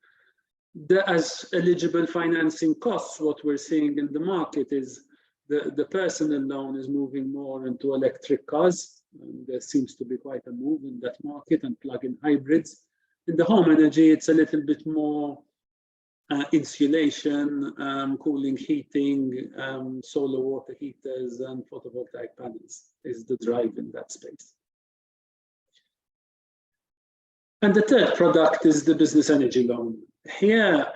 As eligible financing costs, what we're seeing in the market is the personal loan is moving more into electric cars. There seems to be quite a move in that market, and plug-in hybrids. In the home energy, it's a little bit more insulation, cooling, heating, solar water heaters, and photovoltaic panels is the drive in that space. And the third product is the business energy loan. Here,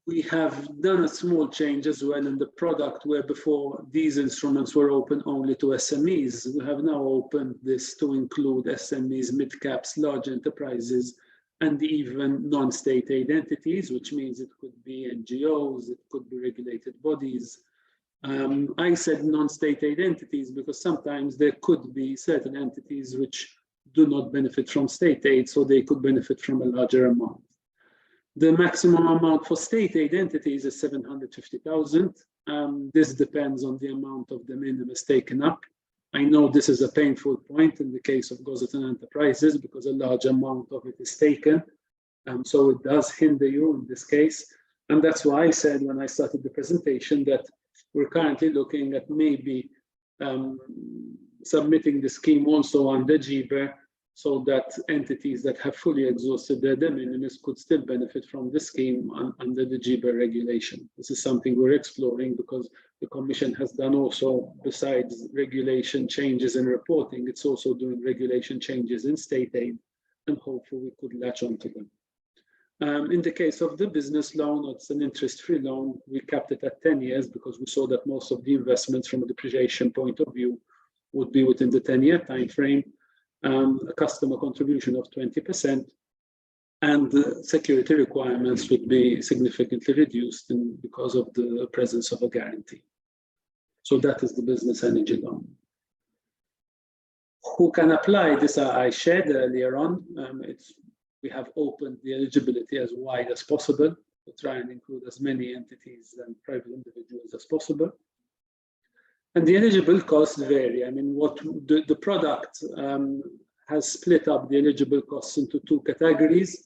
we have done a small change as well in the product, where before these instruments were open only to SMEs. We have now opened this to include SMEs, mid-caps, large enterprises, and even non-state aid entities, which means it could be NGOs, it could be regulated bodies. I said non-state aid entities because sometimes there could be certain entities which do not benefit from state aid, so they could benefit from a larger amount. The maximum amount for state aid entities is 750,000. This depends on the amount of the minimus taken up. I know this is a painful point in the case of Gozo Enterprises because a large amount of it is taken. So it does hinder you in this case. And that's why I said when I started the presentation that we're currently looking at maybe submitting the scheme also under GBER, so that entities that have fully exhausted their de minimis could still benefit from the scheme under the GBER regulation. This is something we're exploring because the Commission has done also, besides regulation changes in reporting, it's also doing regulation changes in state aid, and hopefully we could latch onto them. In the case of the business loan, it's an interest-free loan. We capped it at 10 years because we saw that most of the investments from a depreciation point of view would be within the 10-year time frame. A customer contribution of 20%, and the security requirements would be significantly reduced because of the presence of a guarantee. So that is the business energy loan. Who can apply this? I shared earlier on. We have opened the eligibility as wide as possible to try and include as many entities and private individuals as possible. And the eligible costs vary. I mean, what the product has split up the eligible costs into two categories.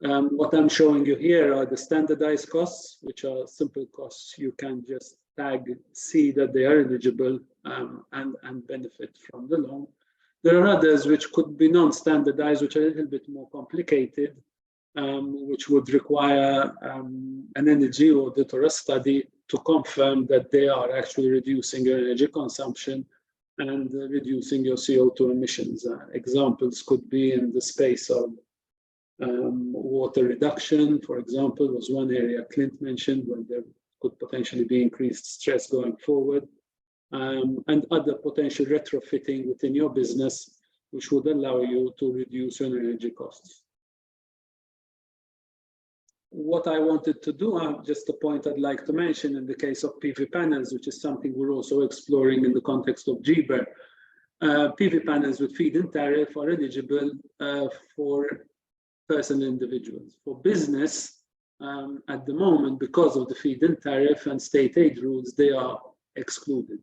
What I'm showing you here are the standardized costs, which are simple costs. You can just tag, see that they are eligible and benefit from the loan. There are others which could be non-standardized, which are a little bit more complicated, which would require an energy audit or a study to confirm that they are actually reducing your energy consumption and reducing your CO2 emissions. Examples could be in the space of water reduction, for example, was one area Clint mentioned where there could potentially be increased stress going forward, and other potential retrofitting within your business, which would allow you to reduce your energy costs. What I wanted to do, just a point I'd like to mention in the case of PV panels, which is something we're also exploring in the context of GBER. PV panels with feed-in tariff are eligible for personal individuals. For business, at the moment, because of the feed-in tariff and state aid rules, they are excluded.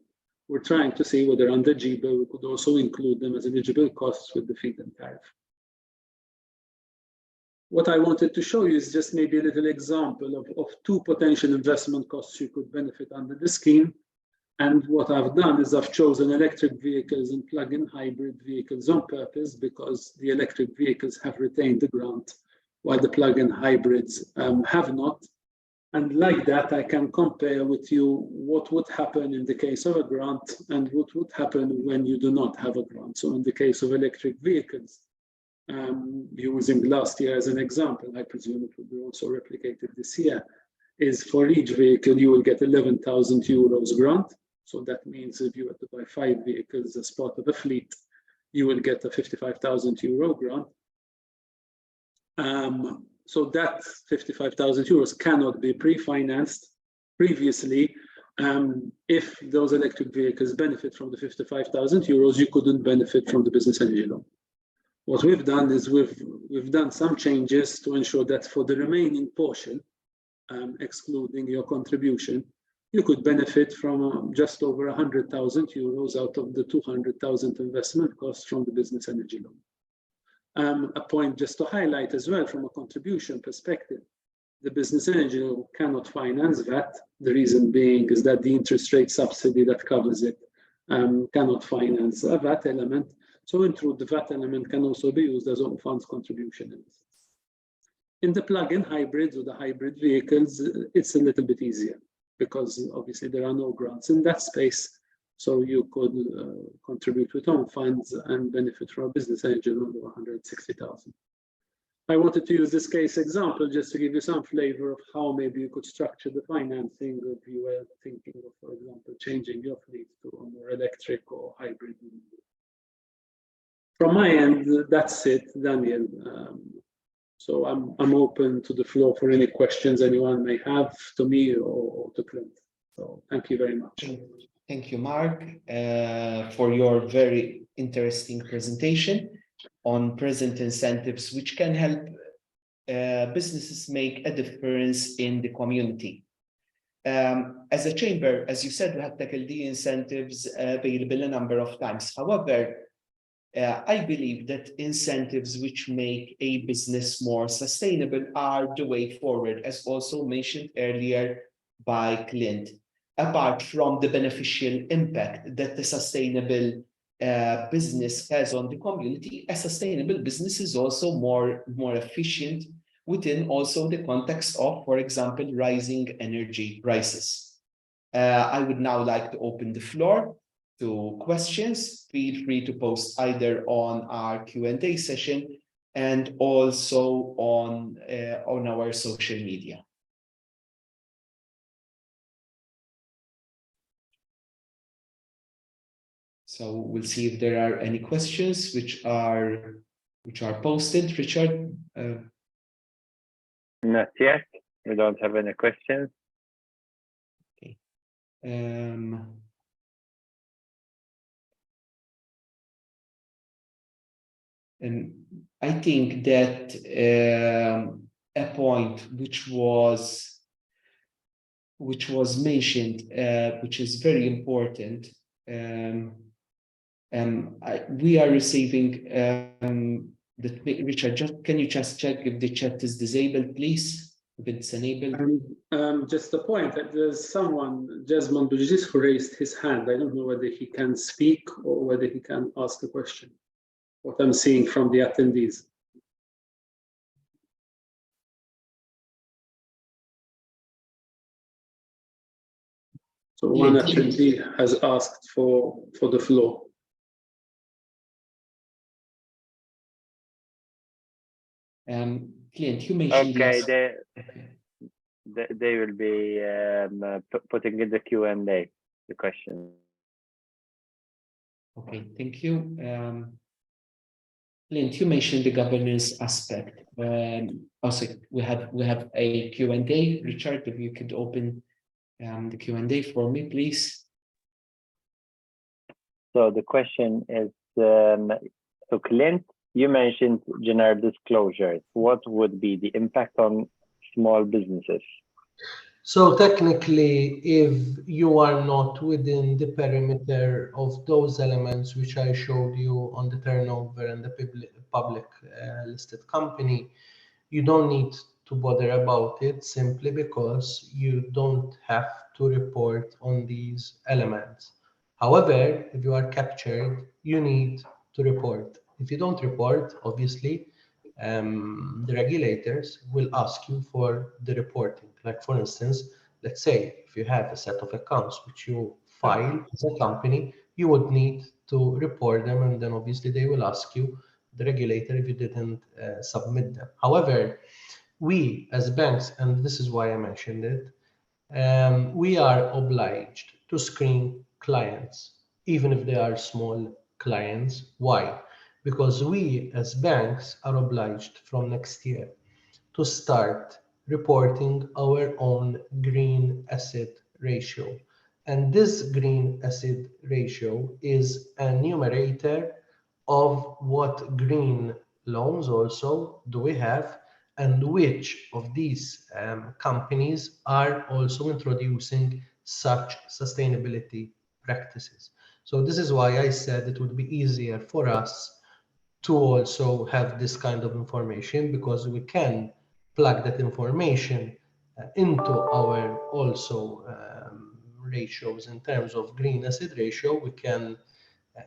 We're trying to see whether under GBER we could also include them as eligible costs with the feed-in tariff. What I wanted to show you is just maybe a little example of two potential investment costs you could benefit under the scheme. And what I've done is I've chosen electric vehicles and plug-in hybrid vehicles on purpose because the electric vehicles have retained the grant while the plug-in hybrids have not. And like that, I can compare with you what would happen in the case of a grant and what would happen when you do not have a grant. So in the case of electric vehicles, using last year as an example, I presume it will be also replicated this year, is for each vehicle you will get 11,000 euros grant. So that means if you were to buy 5 vehicles as part of a fleet, you will get a 55,000 euro grant. So that 55,000 euros cannot be pre-financed. Previously, if those electric vehicles benefit from the 55,000 euros, you couldn't benefit from the business energy loan. What we've done is we've done some changes to ensure that for the remaining portion, excluding your contribution, you could benefit from just over 100,000 euros out of the 200,000 investment costs from the business energy loan. A point just to highlight as well from a contribution perspective, the business energy loan cannot finance VAT. The reason being is that the interest rate subsidy that covers it cannot finance a VAT element. So in truth, the VAT element can also be used as own funds contribution. In the plug-in hybrids or the hybrid vehicles, it's a little bit easier because obviously there are no grants in that space. So you could contribute with own funds and benefit from a business energy loan of 160,000. I wanted to use this case example just to give you some flavor of how maybe you could structure the financing if you were thinking of, for example, changing your fleet to a more electric or hybrid. From my end, that's it, Daniel. So I'm open to the floor for any questions anyone may have to me or to Clint. So thank you very much. Thank you, Mark, for your very interesting presentation on present incentives, which can help businesses make a difference in the community. As a chamber, as you said, we have tackled the incentives available a number of times. However, I believe that incentives which make a business more sustainable are the way forward, as also mentioned earlier by Clint. Apart from the beneficial impact that the sustainable business has on the community, a sustainable business is also more efficient within also the context of, for example, rising energy prices. I would now like to open the floor to questions. Feel free to post either on our Q&A session and also on our social media. So we'll see if there are any questions which are posted. Richard? Not yet. We don't have any questions. Okay. And I think that a point which was mentioned, which is very important, we are receiving Richard, can you just check if the chat is disabled, please? If it's enabled. Just a point that there's someone, Jasmine Bujis, who raised his hand. I don't know whether he can speak or whether he can ask a question. What I'm seeing from the attendees. So one attendee has asked for the floor. Clint, you mentioned Okay, yes. they will be putting in the Q&A, the question. Okay, thank you. Clint, you mentioned the governance aspect. Also, we have a Q&A. Richard, if you could open the Q&A for me, please. So the question is, so Clint, you mentioned general disclosures. What would be the impact on small businesses? So technically, if you are not within the perimeter of those elements which I showed you on the turnover and the public listed company, you don't need to bother about it simply because you don't have to report on these elements. However, if you are captured, you need to report. If you don't report, obviously, the regulators will ask you for the reporting. Like for instance, let's say if you have a set of accounts which you file as a company, you would need to report them, and then obviously they will ask you, the regulator, if you didn't submit them. However, we as banks, and this is why I mentioned it, we are obliged to screen clients, even if they are small clients. Why? Because we as banks are obliged from next year to start reporting our own green asset ratio. And this green asset ratio is a numerator of what green loans also do we have, and which of these companies are also introducing such sustainability practices. So this is why I said it would be easier for us to also have this kind of information, because we can plug that information into our also ratios in terms of green asset ratio. We can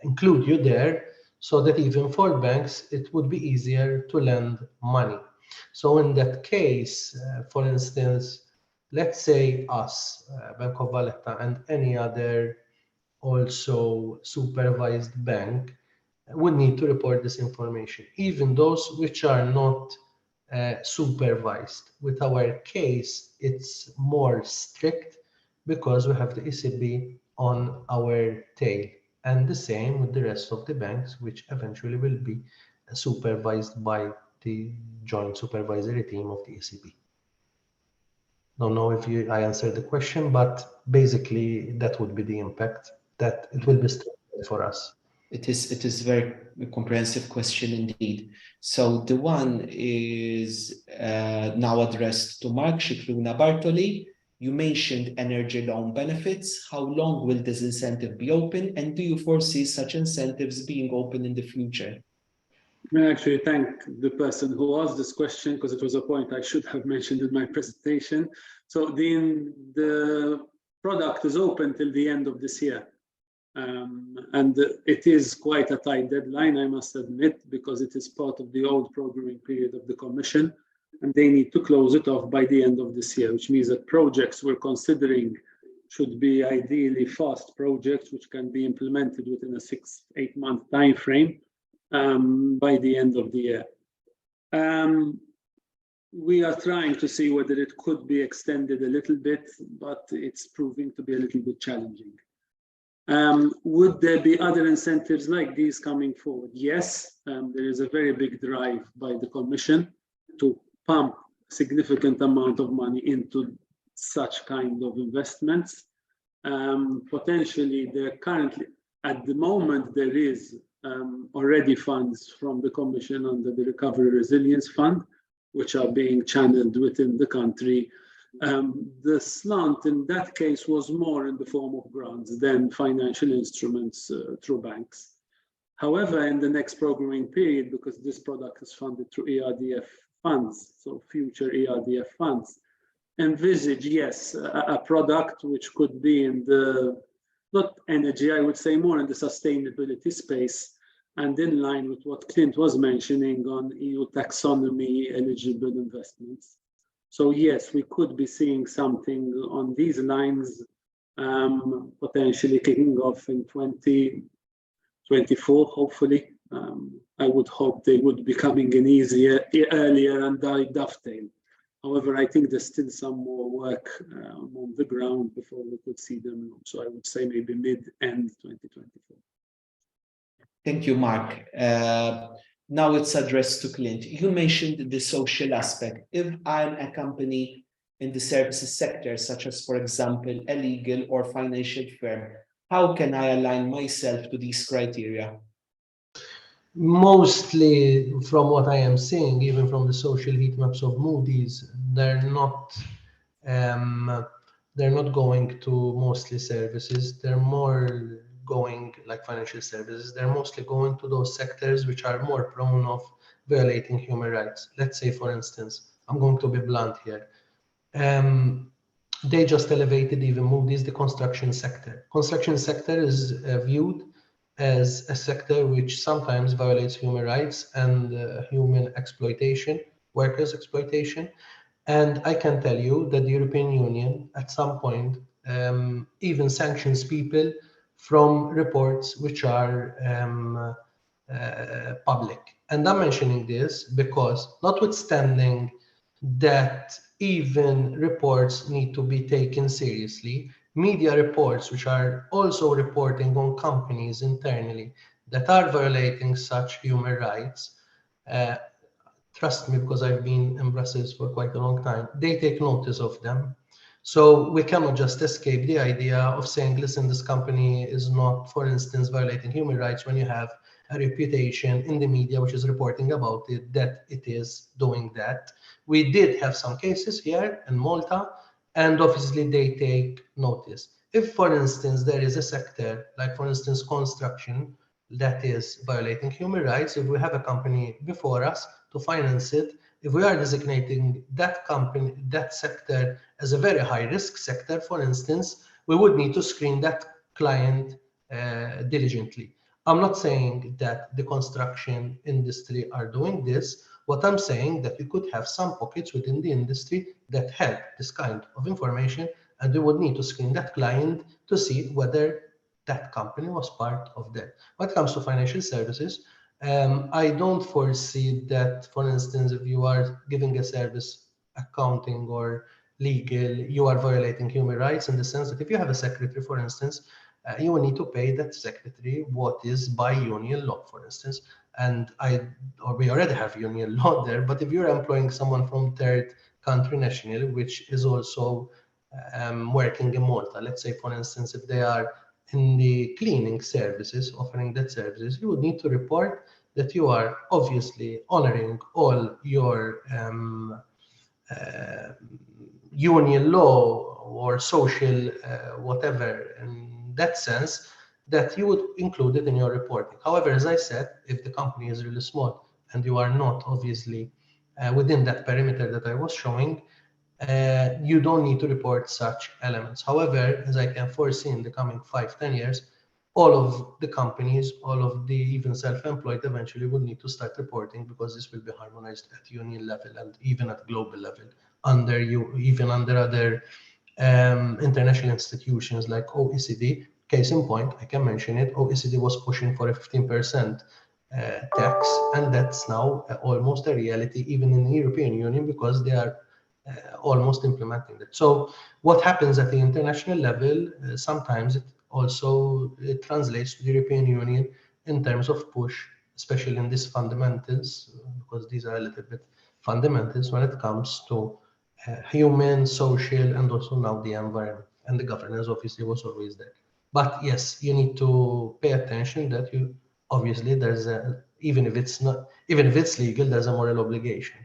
include you there, so that even for banks it would be easier to lend money. So in that case, for instance, let's say us, Bank of Valletta, and any other also supervised bank would need to report this information, even those which are not supervised. With our case, it's more strict because we have the ECB on our tail, and the same with the rest of the banks, which eventually will be supervised by the joint supervisory team of the ECB. Don't know if I answered the question, but basically that would be the impact, that it will be strict for us. It is very comprehensive question indeed. So the one is now addressed to Mark Shikluna Bartoli. You mentioned energy loan benefits. How long will this incentive be open, and do you foresee such incentives being open in the future? I actually thank the person who asked this question, because it was a point I should have mentioned in my presentation. So the product is open till the end of this year. And it is quite a tight deadline, I must admit, because it is part of the old programming period of the Commission, and they need to close it off by the end of this year, which means that projects we're considering should be ideally fast projects, which can be implemented within a 6-8 month time frame by the end of the year. We are trying to see whether it could be extended a little bit, but it's proving to be a little bit challenging. Would there be other incentives like these coming forward? Yes, there is a very big drive by the Commission to pump a significant amount of money into such kind of investments. Potentially, there currently, at the moment, there is already funds from the Commission under the Recovery Resilience Fund, which are being channeled within the country. The slant in that case was more in the form of grants than financial instruments through banks. However, in the next programming period, because this product is funded through ERDF funds, so future ERDF funds, envisage, yes, a product which could be in the, not energy, I would say more in the sustainability space, and in line with what Clint was mentioning on EU taxonomy eligible investments. So yes, we could be seeing something on these lines potentially kicking off in 2024, hopefully. I would hope they would be coming in earlier and dovetail. However, I think there's still some more work on the ground before we could see them. So I would say maybe mid-end 2024. Thank you, Mark. Now it's addressed to Clint. You mentioned the social aspect. If I'm a company in the services sector, such as, for example, a legal or financial firm, how can I align myself to these criteria? Mostly from what I am seeing, even from the social heat maps of Moody's, they're not going to mostly services. They're more going like financial services. They're mostly going to those sectors which are more prone of violating human rights. Let's say, for instance, I'm going to be blunt here. They just elevated even Moody's the construction sector. Construction sector is viewed as a sector which sometimes violates human rights and human exploitation, workers' exploitation. And I can tell you that the European Union, at some point, even sanctions people from reports which are public. And I'm mentioning this because, notwithstanding that even reports need to be taken seriously, media reports which are also reporting on companies internally that are violating such human rights, trust me, because I've been in Brussels for quite a long time, they take notice of them. So we cannot just escape the idea of saying, listen, this company is not, for instance, violating human rights when you have a reputation in the media which is reporting about it, that it is doing that. We did have some cases here in Malta, and obviously they take notice. If, for instance, there is a sector, like for instance, construction, that is violating human rights, if we have a company before us to finance it, if we are designating that company, that sector as a very high risk sector, for instance, we would need to screen that client diligently. I'm not saying that the construction industry are doing this. What I'm saying that we could have some pockets within the industry that have this kind of information, and we would need to screen that client to see whether that company was part of that. When it comes to financial services, I don't foresee that, for instance, if you are giving a service, accounting or legal, you are violating human rights, in the sense that if you have a secretary, for instance, you will need to pay that secretary what is by union law, for instance. And we already have union law there, but if you're employing someone from third country national, which is also working in Malta, let's say, for instance, if they are in the cleaning services, offering that services, you would need to report that you are obviously honoring all your union law or social whatever, in that sense, that you would include it in your reporting. However, as I said, if the company is really small and you are not obviously within that perimeter that I was showing, you don't need to report such elements. However, as I can foresee in the coming 5-10 years, all of the companies, all of the even self-employed eventually will need to start reporting, because this will be harmonized at union level and even at global level, even under other international institutions like OECD. Case in point, I can mention it, OECD was pushing for a 15% tax, and that's now almost a reality even in the European Union, because they are almost implementing it. So what happens at the international level, sometimes it translates to the European Union in terms of push, especially in these fundamentals, because these are a little bit fundamentals when it comes to human, social, and also now the environment. And the governance obviously was always there. But yes, you need to pay attention that you obviously there's a, even if it's legal, there's a moral obligation.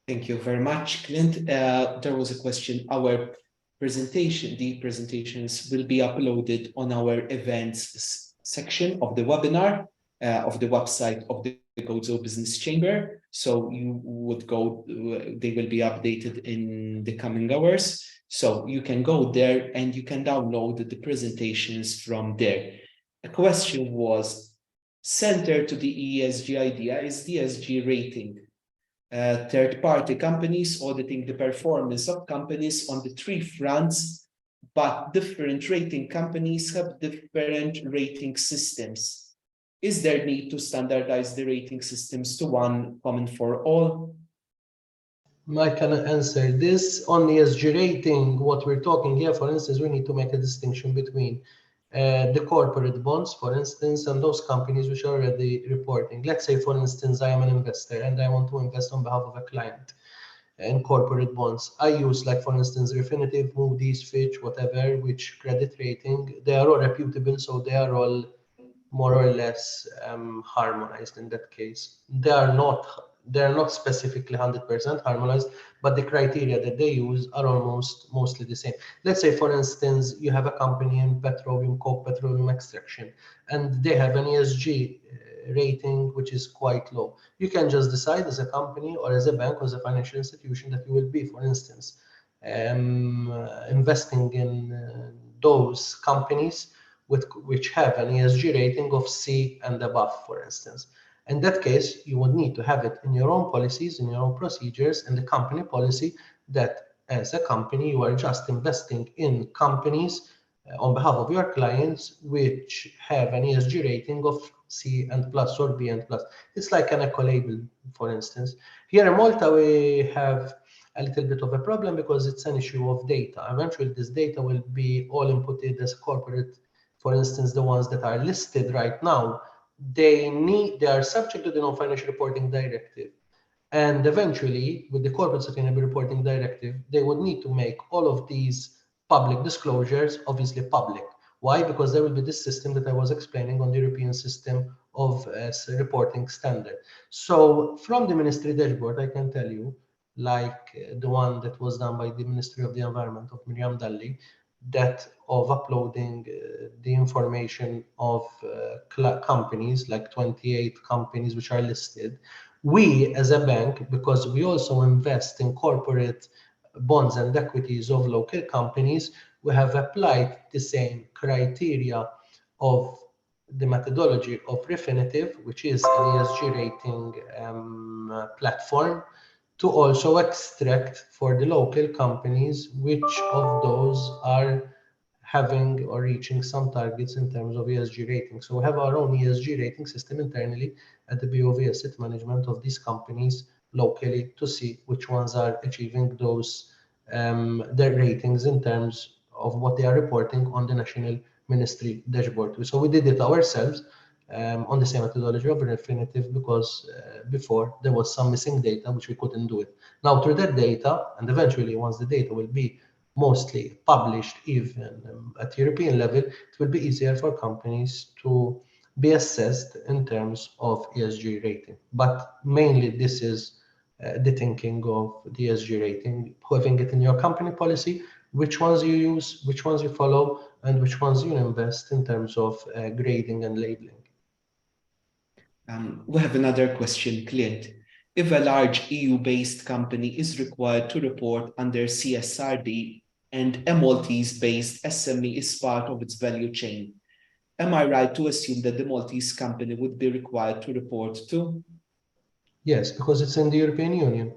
Thank you very much, Clint. There was a question. The presentations will be uploaded on our events section of the webinar, of the website of the Gozo Business Chamber. So you would go, they will be updated in the coming hours. So you can go there and you can download the presentations from there. A question was centered to the ESG idea is the ESG rating. Third-party companies auditing the performance of companies on the three fronts but different rating companies have different rating systems. Is there need to standardize the rating systems to one common for all? I can answer this. On ESG rating, what we're talking here, for instance, we need to make a distinction between the corporate bonds, for instance, and those companies which are already reporting. Let's say, for instance, I am an investor and I want to invest on behalf of a client in corporate bonds. I use, like, for instance, Refinitiv, Moody's, Fitch, whatever, which credit rating. They are all reputable, so they are all more or less harmonized in that case. They are not specifically 100% harmonized, but the criteria that they use are mostly the same. Let's say, for instance, you have a company in petroleum, coke, petroleum extraction, and they have an ESG rating which is quite low. You can just decide as a company or as a bank or as a financial institution that you will be, for instance, investing in those companies which have an ESG rating of C and above, for instance. In that case, you would need to have it in your own policies, in your own procedures, in the company policy, that as a company, you are just investing in companies on behalf of your clients which have an ESG rating of C and plus or B and plus. It's like an eco label, for instance. Here in Malta, we have a little bit of a problem because it's an issue of data. Eventually, this data will be all inputted as corporate. For instance, the ones that are listed right now, they are subject to the non-financial reporting directive. And eventually, with the corporate sustainable reporting directive, they would need to make all of these public disclosures obviously public. Why? Because there will be this system that I was explaining on the European system of reporting standard. So from the ministry dashboard, I can tell you, like the one that was done by the Ministry of the Environment of Miriam Dalli, that of uploading the information of companies, like 28 companies which are listed. We as a bank, because we also invest in corporate bonds and equities of local companies, we have applied the same criteria of the methodology of Refinitiv, which is an ESG rating platform, to also extract for the local companies which of those are having or reaching some targets in terms of ESG rating. So we have our own ESG rating system internally at the BOV Asset Management of these companies locally to see which ones are achieving those their ratings in terms of what they are reporting on the national ministry dashboard. So we did it ourselves on the same methodology of Refinitiv because before there was some missing data which we couldn't do it. Now through that data, and eventually once the data will be mostly published even at European level, it will be easier for companies to be assessed in terms of ESG rating. But mainly this is the thinking of the ESG rating, having it in your company policy, which ones you use, which ones you follow, and which ones you invest in terms of grading and labeling. We have another question, Clint. If a large EU-based company is required to report under CSRD and a Maltese-based SME is part of its value chain, am I right to assume that the Maltese company would be required to report too? Yes, because it's in the European Union.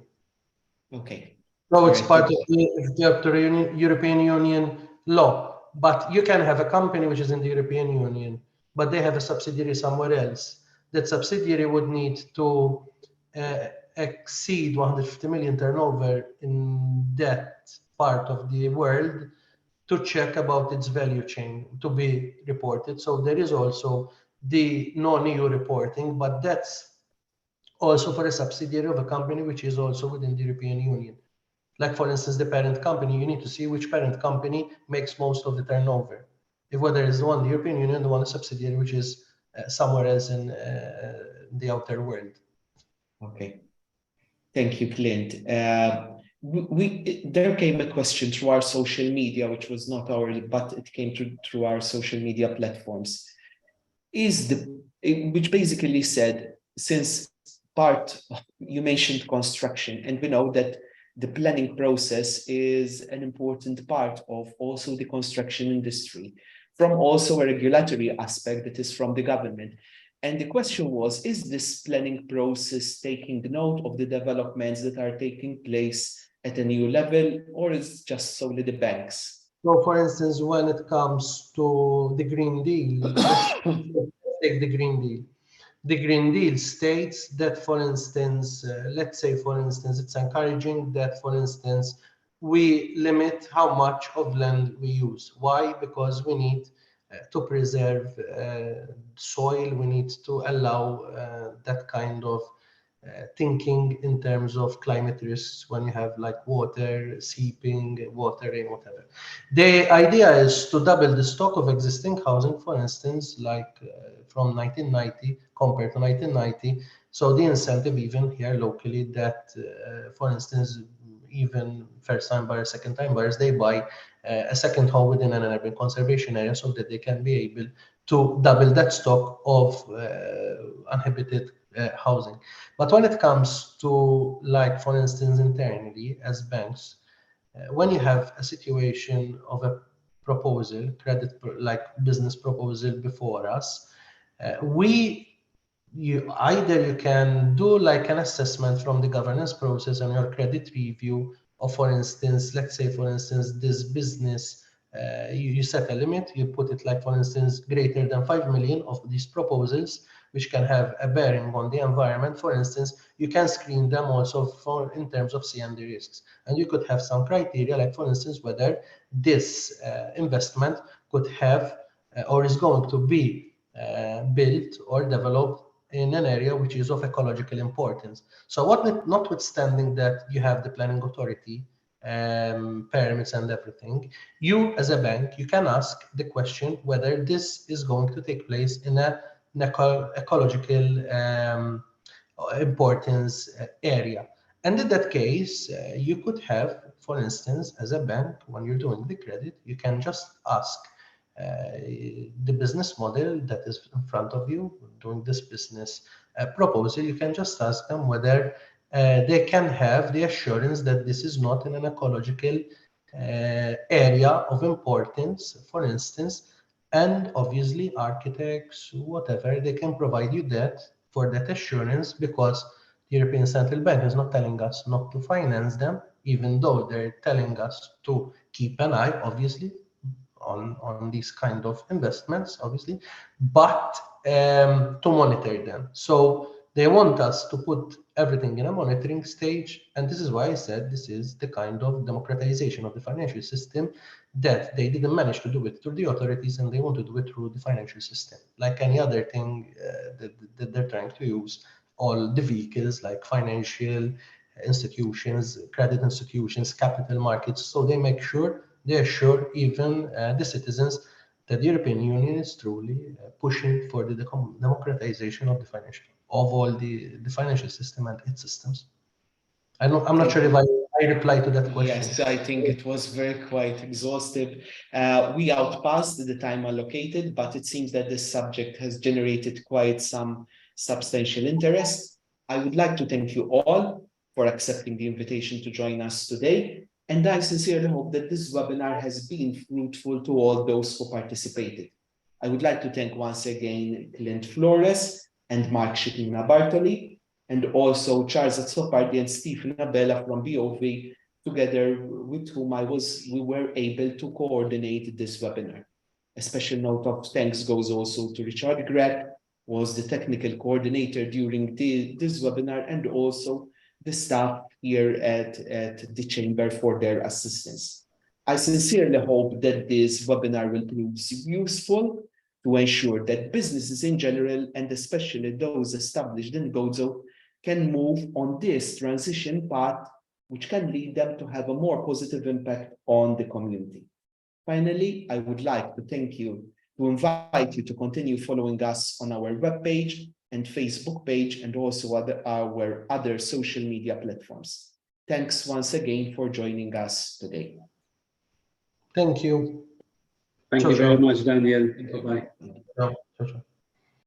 Okay. So it's part of the European Union law. But you can have a company which is in the European Union, but they have a subsidiary somewhere else. That subsidiary would need to exceed 150 million turnover in that part of the world to check about its value chain to be reported. So there is also the non-EU reporting, but that's also for a subsidiary of a company which is also within the European Union. Like, for instance, the parent company, you need to see which parent company makes most of the turnover. If whether it's the one in the European Union, the one subsidiary which is somewhere else in the outer world. Okay. Thank you, Clint. There came a question through our social media, which was not ours, but it came through our social media platforms. Which basically said, since you mentioned construction, and we know that the planning process is an important part of also the construction industry, from also a regulatory aspect that is from the government. And the question was, is this planning process taking note of the developments that are taking place at an EU level, or is it just solely the banks? So, for instance, when it comes to the Green Deal, let's take the Green Deal. The Green Deal states that, for instance, let's say, for instance, it's encouraging that, for instance, we limit how much of land we use. Why? Because we need to preserve soil, we need to allow that kind of thinking in terms of climate risks when you have like water seeping, watering, whatever. The idea is to double the stock of existing housing, for instance, like from 1990 compared to 1990. So the incentive even here locally that, for instance, even first-time buyers, second-time buyers, they buy a second home within an urban conservation area so that they can be able to double that stock of uninhabited housing. But when it comes to, like, for instance, internally as banks, when you have a situation of a proposal, like business proposal before us, you can do like an assessment from the governance process on your credit review of, for instance, let's say, for instance, this business, you set a limit, you put it like, for instance, greater than 5 million of these proposals, which can have a bearing on the environment. For instance, you can screen them also for in terms of C&D risks. And you could have some criteria, like, for instance, whether this investment could have or is going to be built or developed in an area which is of ecological importance. So notwithstanding that you have the planning authority, permits and everything, you as a bank, you can ask the question whether this is going to take place in an ecological importance area. And in that case, you could have, for instance, as a bank, when you're doing the credit, you can just ask the business model that is in front of you doing this business proposal. You can just ask them whether they can have the assurance that this is not in an ecological area of importance, for instance. And obviously architects, whatever, they can provide you that for that assurance, because the European Central Bank is not telling us not to finance them, even though they're telling us to keep an eye, obviously, on these kind of investments, obviously, but to monitor them. So they want us to put everything in a monitoring stage. And this is why I said this is the kind of democratization of the financial system that they didn't manage to do it through the authorities, and they want to do it through the financial system. Like any other thing that they're trying to use, all the vehicles like financial institutions, credit institutions, capital markets. So they make sure they assure even the citizens that the European Union is truly pushing for the democratization of all the financial system and its systems. I'm not sure if I replied to that question. Yes, I think it was very quite exhaustive. We outpassed the time allocated, but it seems that this subject has generated quite some substantial interest. I would like to thank you all for accepting the invitation to join us today. And I sincerely hope that this webinar has been fruitful to all those who participated. I would like to thank once again Clint Flores and Mark Shikina Bartoli, and also Charles Azzopardi and Stephen Abella from BOV, together with whom we were able to coordinate this webinar. A special note of thanks goes also to Richard Grett, who was the technical coordinator during this webinar, and also the staff here at the Chamber for their assistance. I sincerely hope that this webinar will prove useful to ensure that businesses in general, and especially those established in Gozo, can move on this transition path, which can lead them to have a more positive impact on the community. Finally, I would like to invite you to continue following us on our webpage and Facebook page, and also our other social media platforms. Thanks once again for joining us today. Thank you. Thank you very much, Daniel. Bye-bye. Ciao.